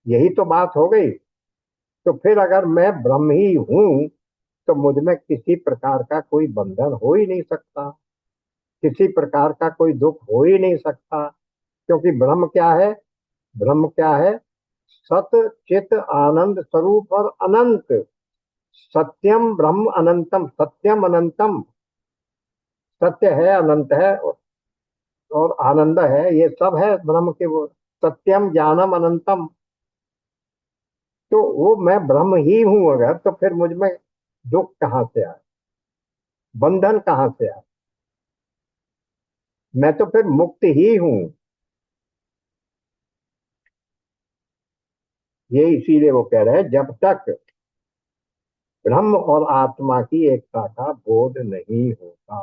यही तो बात हो गई। तो फिर अगर मैं ब्रह्म ही हूं तो मुझ में किसी प्रकार का कोई बंधन हो ही नहीं सकता, किसी प्रकार का कोई दुख हो ही नहीं सकता। क्योंकि ब्रह्म क्या है? ब्रह्म क्या है? सत चित आनंद स्वरूप और अनंत। सत्यम ब्रह्म अनंतम, सत्यम अनंतम। सत्य है, अनंत है और आनंद है, ये सब है ब्रह्म के वो। सत्यम ज्ञानम अनंतम। तो वो मैं ब्रह्म ही हूं अगर, तो फिर मुझ में दुख कहाँ से आए, बंधन कहाँ से आए? मैं तो फिर मुक्त ही हूं। ये इसीलिए वो कह रहे हैं जब तक ब्रह्म और आत्मा की एकता का बोध नहीं होता।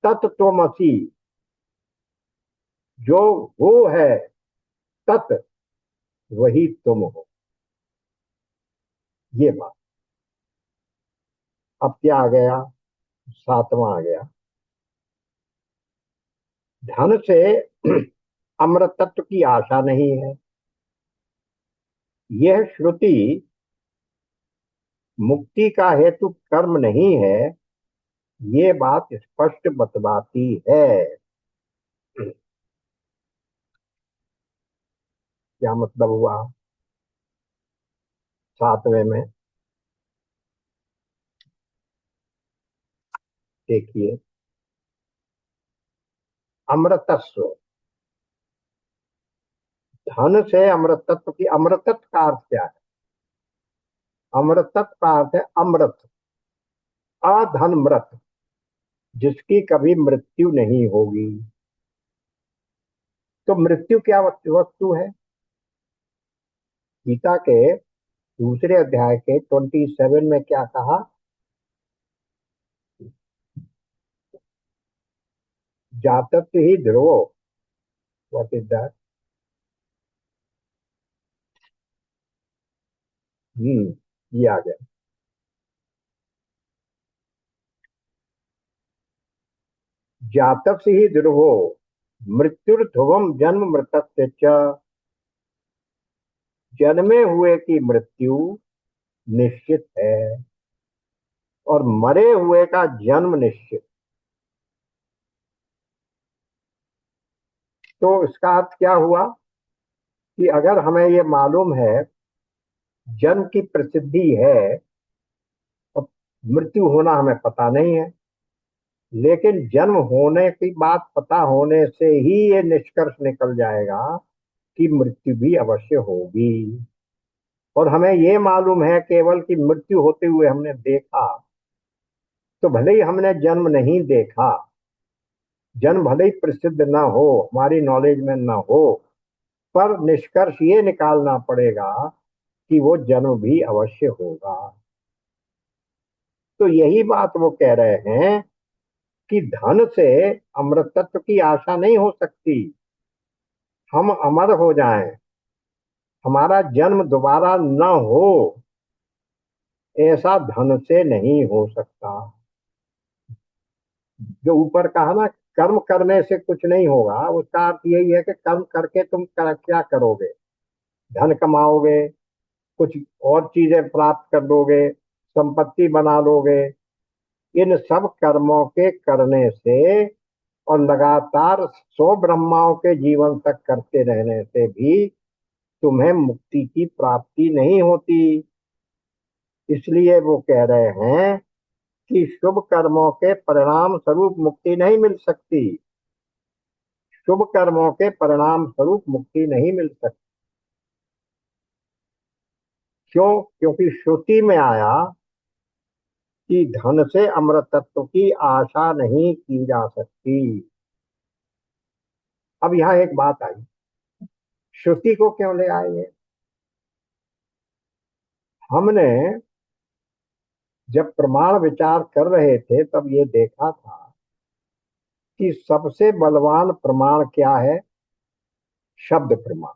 तत्त्वमसि, जो वो है तत्, वही तुम हो। ये बात। अब क्या आ गया? सातवां आ गया। धन से अमृतत्व की आशा नहीं है। यह श्रुति मुक्ति का हेतु कर्म नहीं है, ये बात स्पष्ट बतलाती है। क्या मतलब हुआ? सातवें में देखिए, अमृतस्व, धन से अमृतत्व की, अमृतत्व का अर्थ क्या है? अमृतत्व का अर्थ है अमृत, अधन मृत, जिसकी कभी मृत्यु नहीं होगी। तो मृत्यु क्या वस्तु है? गीता के दूसरे अध्याय के 27 में क्या कहा? जातक ही ध्रुवो। What is that? ये आ गया। जातक ही ध्रुवो, मृत्युर्ध्रुवम जन्म मृतस्य च। जन्मे हुए की मृत्यु निश्चित है, और मरे हुए का जन्म निश्चित। तो इसका अर्थ क्या हुआ कि अगर हमें ये मालूम है जन्म की प्रसिद्धि है, और मृत्यु होना हमें पता नहीं है, लेकिन जन्म होने की बात पता होने से ही ये निष्कर्ष निकल जाएगा कि मृत्यु भी अवश्य होगी। और हमें ये मालूम है केवल कि मृत्यु होते हुए हमने देखा, तो भले ही हमने जन्म नहीं देखा, जन्म भले ही प्रसिद्ध ना हो, हमारी नॉलेज में ना हो, पर निष्कर्ष ये निकालना पड़ेगा कि वो जन्म भी अवश्य होगा। तो यही बात वो कह रहे हैं कि धन से अमृतत्व की आशा नहीं हो सकती। हम अमर हो जाएं, हमारा जन्म दोबारा न हो, ऐसा धन से नहीं हो सकता। जो ऊपर कहा ना, कर्म करने से कुछ नहीं होगा, उसका अर्थ यही है कि कर्म करके तुम क्या करोगे? धन कमाओगे, कुछ और चीजें प्राप्त कर लोगे, संपत्ति बना लोगे। इन सब कर्मों के करने से और लगातार 100 ब्रह्माओं के जीवन तक करते रहने से भी तुम्हें मुक्ति की प्राप्ति नहीं होती। इसलिए वो कह रहे हैं कि शुभ कर्मों के परिणाम स्वरूप मुक्ति नहीं मिल सकती। शुभ कर्मों के परिणाम स्वरूप मुक्ति नहीं मिल सकती। क्यों? क्योंकि श्रुति में आया कि धन से अमृतत्व की आशा नहीं की जा सकती। अब यहाँ एक बात आई, श्रुति को क्यों ले आए? हमने जब प्रमाण विचार कर रहे थे तब ये देखा था कि सबसे बलवान प्रमाण क्या है? शब्द प्रमाण।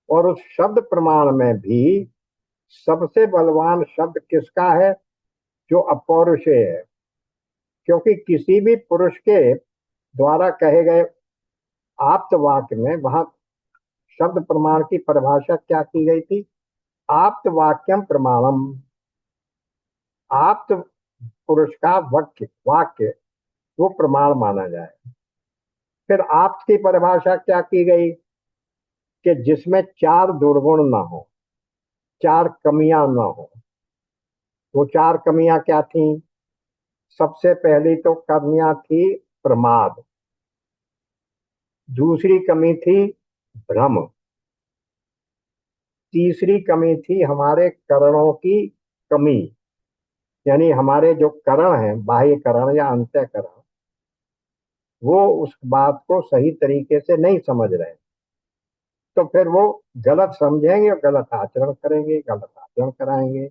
और उस शब्द प्रमाण में भी सबसे बलवान शब्द किसका है? जो अपौरुषेय है। क्योंकि किसी भी पुरुष के द्वारा कहे गए आप्त वाक्य में, वहां शब्द प्रमाण की परिभाषा क्या की गई थी? आप्त वाक्यम प्रमाणम। आप्त पुरुष का वाक्य वाक्य वो प्रमाण माना जाए। फिर आप्त की परिभाषा क्या की गई? कि जिसमें चार दुर्गुण ना हो, चार कमियां ना हो। वो चार कमियां क्या थी? सबसे पहली तो कमियां थी प्रमाद, दूसरी कमी थी भ्रम, तीसरी कमी थी हमारे करणों की कमी, यानी हमारे जो करण हैं, बाह्य करण या अंतःकरण, वो उस बात को सही तरीके से नहीं समझ रहे। तो फिर वो गलत समझेंगे और गलत आचरण करेंगे, गलत आचरण कराएंगे।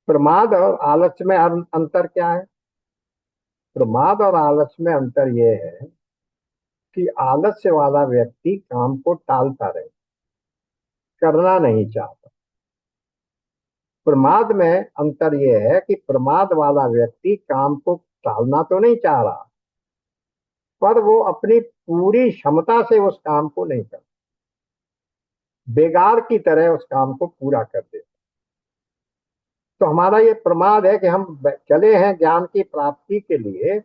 प्रमाद और आलस्य में अंतर क्या है? प्रमाद और आलस में अंतर यह है कि आलस्य वाला व्यक्ति काम को टालता रहे, करना नहीं चाहता। प्रमाद में अंतर यह है कि प्रमाद वाला व्यक्ति काम को टालना तो नहीं चाह रहा, पर वो अपनी पूरी क्षमता से उस काम को नहीं करता, बेगार की तरह उस काम को पूरा कर देता। तो हमारा ये प्रमाद है कि हम चले हैं ज्ञान की प्राप्ति के लिए,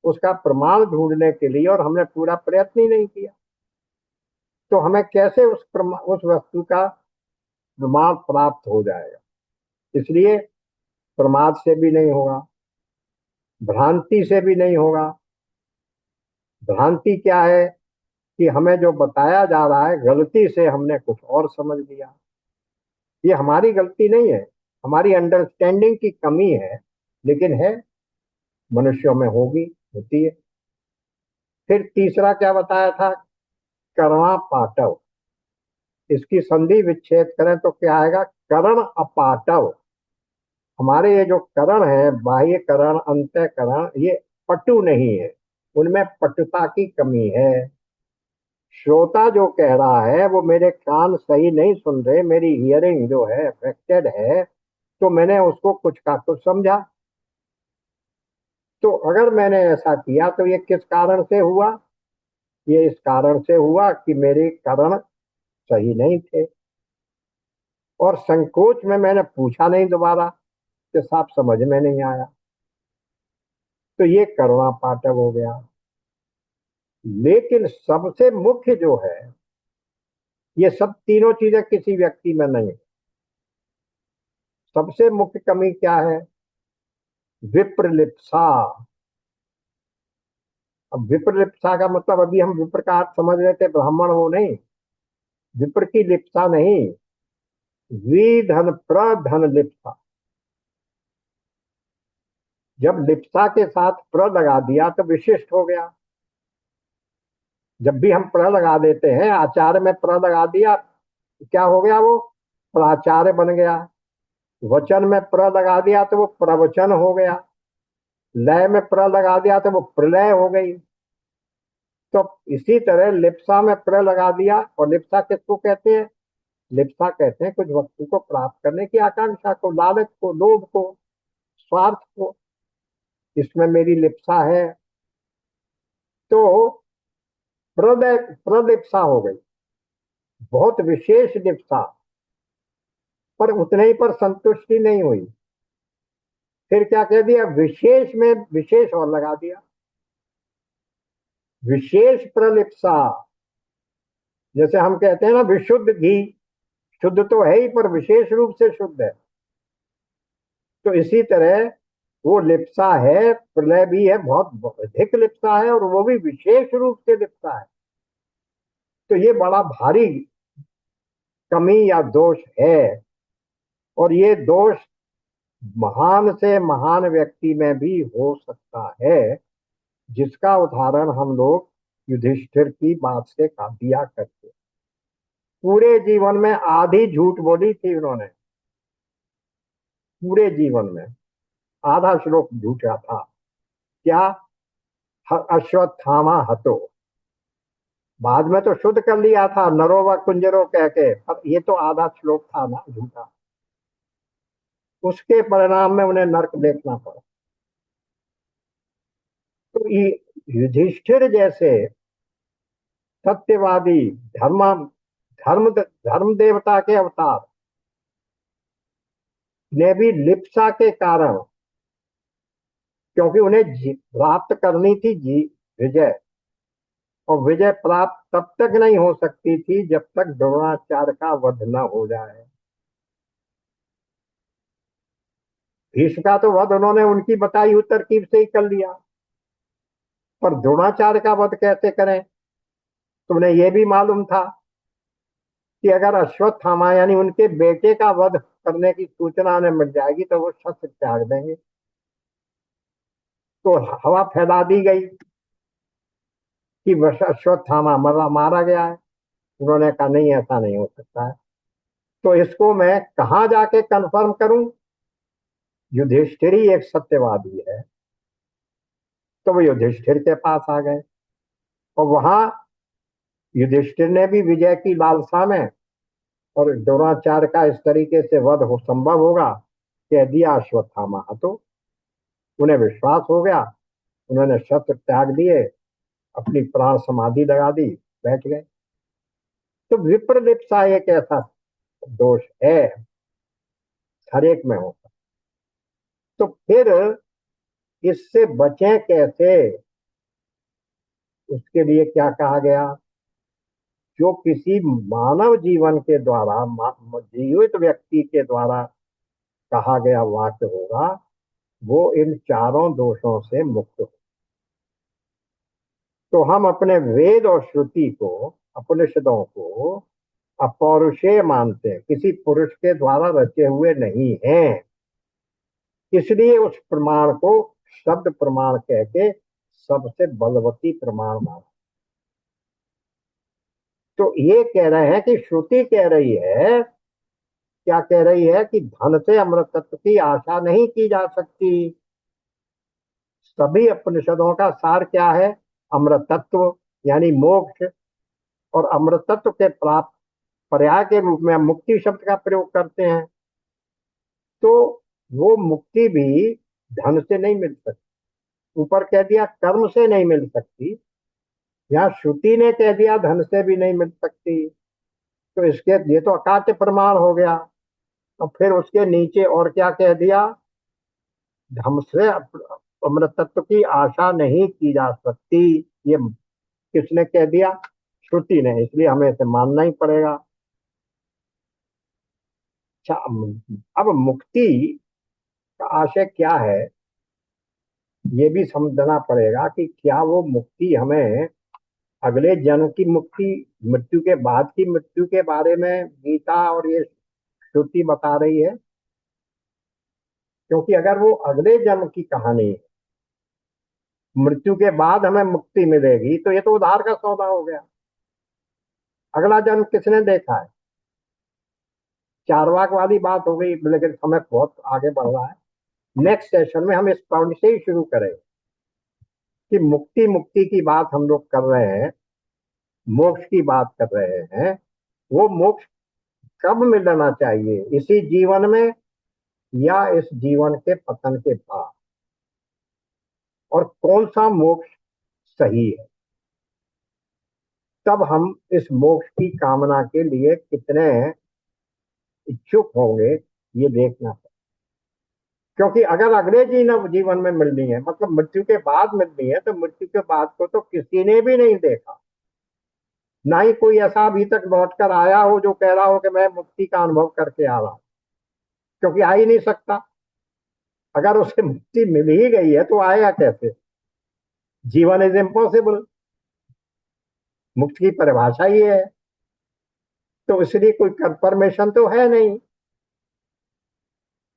उसका प्रमाण ढूंढने के लिए, और हमने पूरा प्रयत्न ही नहीं किया। तो हमें कैसे उस वस्तु का प्रमाण प्राप्त हो जाएगा? इसलिए प्रमाद से भी नहीं होगा, भ्रांति से भी नहीं होगा। भ्रांति क्या है कि हमें जो बताया जा रहा है गलती से हमने कुछ और समझ लिया। ये हमारी गलती नहीं है, हमारी अंडरस्टैंडिंग की कमी है, लेकिन है, मनुष्यों में होगी, होती है। फिर तीसरा क्या बताया था? कर्मा पाटव। इसकी संधि विच्छेद करें तो क्या आएगा? करण अपाटव। हमारे ये जो करण है, बाह्य करण, अंतःकरण, ये पटु नहीं है, उनमें पटुता की कमी है। श्रोता जो कह रहा है वो मेरे कान सही नहीं सुन रहे, मेरी हियरिंग जो है अफेक्टेड है, तो मैंने उसको कुछ का कुछ समझा। तो अगर मैंने ऐसा किया तो ये किस कारण से हुआ? ये इस कारण से हुआ कि मेरे करण सही नहीं थे, और संकोच में मैंने पूछा नहीं दोबारा, कि साहब समझ में नहीं आया। तो ये करुणा पाठक हो गया। लेकिन सबसे मुख्य जो है, ये सब तीनों चीजें किसी व्यक्ति में नहीं है। सबसे मुख्य कमी क्या है? विप्रलिप्सा। अब विप्रलिप्सा का मतलब, अभी हम विप्र का अर्थ समझ रहे थे, ब्राह्मण वो नहीं, विप्र की लिप्सा नहीं, विधन प्रधन लिप्सा। जब लिप्सा के साथ प्र लगा दिया तो विशिष्ट हो गया। जब भी हम प्र लगा देते हैं, आचार्य में प्र लगा दिया, क्या हो गया? वो प्राचार्य बन गया। वचन में प्र लगा दिया तो वो प्रवचन हो गया। लय में प्र लगा दिया तो वो प्रलय हो गई। तो इसी तरह लिप्सा में प्र लगा दिया, और लिप्सा किसको कहते हैं? लिप्सा कहते हैं कुछ वस्तु को प्राप्त करने की आकांक्षा को, लालच को, लोभ को, स्वार्थ को। इसमें मेरी लिप्सा है, तो प्रलय प्रलिप्सा हो गई, बहुत विशेष लिप्सा। पर उतने ही पर संतुष्टि नहीं हुई, फिर क्या कह दिया? विशेष में विशेष और लगा दिया, विशेष प्रलिप्सा। जैसे हम कहते हैं ना, विशुद्ध घी, शुद्ध तो है ही पर विशेष रूप से शुद्ध है। तो इसी तरह वो लिप्सा है, प्रलय भी है, बहुत अधिक लिप्सा है, और वो भी विशेष रूप से लिप्सा है। तो ये बड़ा भारी कमी या दोष है, और ये दोष महान से महान व्यक्ति में भी हो सकता है, जिसका उदाहरण हम लोग युधिष्ठिर की बात से का दिया करते। पूरे जीवन में आधी झूठ बोली थी उन्होंने, पूरे जीवन में आधा श्लोक झूठा था। क्या? अश्वत्थामा हतो। बाद में तो शुद्ध कर लिया था, नरो व कुंजरो कह के, पर ये तो आधा श्लोक था ना झूठा। उसके परिणाम में उन्हें नरक देखना पड़ा। तो ये युधिष्ठिर जैसे सत्यवादी, धर्म धर्म धर्म देवता के अवतार ने भी लिप्सा के कारण, क्योंकि उन्हें प्राप्त करनी थी विजय, और विजय प्राप्त तब तक नहीं हो सकती थी जब तक द्रोणाचार्य का वध न हो जाए। भीष्म का तो वध उन्होंने उनकी बताई हुई तरकीब से ही कर लिया, पर द्रोणाचार्य का वध कैसे करें? तुमने ये भी मालूम था कि अगर अश्वत्थामा यानी उनके बेटे का वध करने की सूचना उन्हें मिल जाएगी तो वो शस्त्र त्याग देंगे। तो हवा फैला दी गई कि अश्वत्थामा मारा गया है। उन्होंने कहा नहीं, ऐसा नहीं हो सकता है। तो इसको मैं कहाँ जाके कंफर्म करूं? युधिष्ठिर ही एक सत्यवादी है, तो वो युधिष्ठिर के पास आ गए, और वहां युधिष्ठिर ने भी विजय की लालसा में, और द्रोणाचार्य का इस तरीके से वध हो संभव होगा, कह दिया अश्वत्थामा। तो उन्हें विश्वास हो गया, उन्होंने शस्त्र त्याग दिए, अपनी प्राण समाधि लगा दी, बैठ गए। तो विप्रलिप्सा एक ऐसा दोष है, हर एक में होता। तो फिर इससे बचें कैसे, उसके लिए क्या कहा गया? जो किसी मानव जीवन के द्वारा, जीवित व्यक्ति के द्वारा कहा गया वाक्य होगा, वो इन चारों दोषों से मुक्त हो। तो हम अपने वेद और श्रुति को, उपनिषदों को अपौरुषेय मानते हैं, किसी पुरुष के द्वारा रचे हुए नहीं हैं। इसलिए उस प्रमाण को शब्द प्रमाण कह के सबसे बलवती प्रमाण माना। तो ये कह रहे हैं कि श्रुति कह रही है, क्या कह रही है, कि धन से अमृत तत्व की आशा नहीं की जा सकती। सभी उपनिषदों का सार क्या है? अमृत तत्व यानी मोक्ष, और अमृत तत्व के प्राप्त पर्याय के रूप में हम मुक्ति शब्द का प्रयोग करते हैं। तो वो मुक्ति भी धन से नहीं मिल सकती, ऊपर कह दिया कर्म से नहीं मिल सकती, यहाँ श्रुति ने कह दिया धन से भी नहीं मिल सकती। तो इसके, ये तो अकाट्य प्रमाण हो गया। और फिर उसके नीचे और क्या कह दिया? धन से अमृत तत्व की आशा नहीं की जा सकती। ये किसने कह दिया? श्रुति ने। इसलिए हमें इसे मानना ही पड़ेगा। अच्छा, अब मुक्ति का आशय क्या है, ये भी समझना पड़ेगा कि क्या वो मुक्ति हमें अगले जन्म की मुक्ति, मृत्यु के बाद की मृत्यु के बारे में गीता और ये श्रुति बता रही है? क्योंकि अगर वो अगले जन्म की कहानी है, मृत्यु के बाद हमें मुक्ति मिलेगी, तो ये तो उधार का सौदा हो गया। अगला जन्म किसने देखा है? चारवाक वाली बात हो गई, लेकिन समय बहुत आगे बढ़ रहा है। नेक्स्ट सेशन में हम इस पॉइंट से ही शुरू करें कि मुक्ति, मुक्ति की बात हम लोग कर रहे हैं, मोक्ष की बात कर रहे हैं। वो मोक्ष कब मिलना चाहिए, इसी जीवन में या इस जीवन के पतन के बाद? और कौन सा मोक्ष सही है? तब हम इस मोक्ष की कामना के लिए कितने इच्छुक होंगे, ये देखना है। क्योंकि अगर अगले जीवन में मिलनी है, मतलब मृत्यु के बाद मिलनी है, तो मृत्यु के बाद को तो किसी ने भी नहीं देखा। ना ही कोई ऐसा अभी तक लौट कर आया हो जो कह रहा हो कि मैं मुक्ति का अनुभव करके आ रहा हूं, क्योंकि आ ही नहीं सकता। अगर उसे मुक्ति मिल ही गई है तो आएगा कैसे? जीवन इज इम्पॉसिबल, मुक्ति की परिभाषा ही है। तो इसलिए कोई कंफर्मेशन तो है नहीं।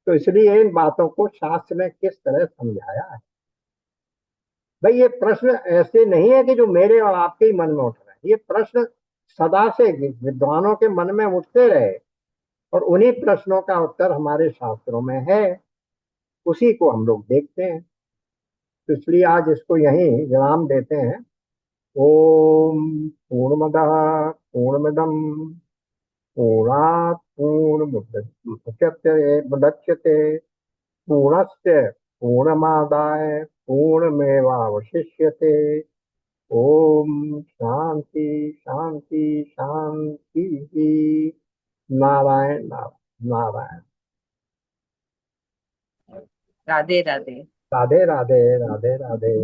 तो इसलिए इन बातों को शास्त्र ने किस तरह समझाया है। भाई ये प्रश्न ऐसे नहीं है कि जो मेरे और आपके ही मन में उठ रहे हैं, ये प्रश्न सदा से विद्वानों के मन में उठते रहे, और उन्हीं प्रश्नों का उत्तर हमारे शास्त्रों में है, उसी को हम लोग देखते हैं। तो इसलिए आज इसको यहीं विराम देते हैं। ओम पूर्णमदः पूर्णमिदम पूर्णात् पूर्णमुदच्यते मुदच्यते पूर्णस्य पूर्णमादाय पूर्णमेवावशिष्यते। ओम शांति शांति शांति। नारायण नारायण नारायण। राधे राधे। राधे राधे राधे राधे।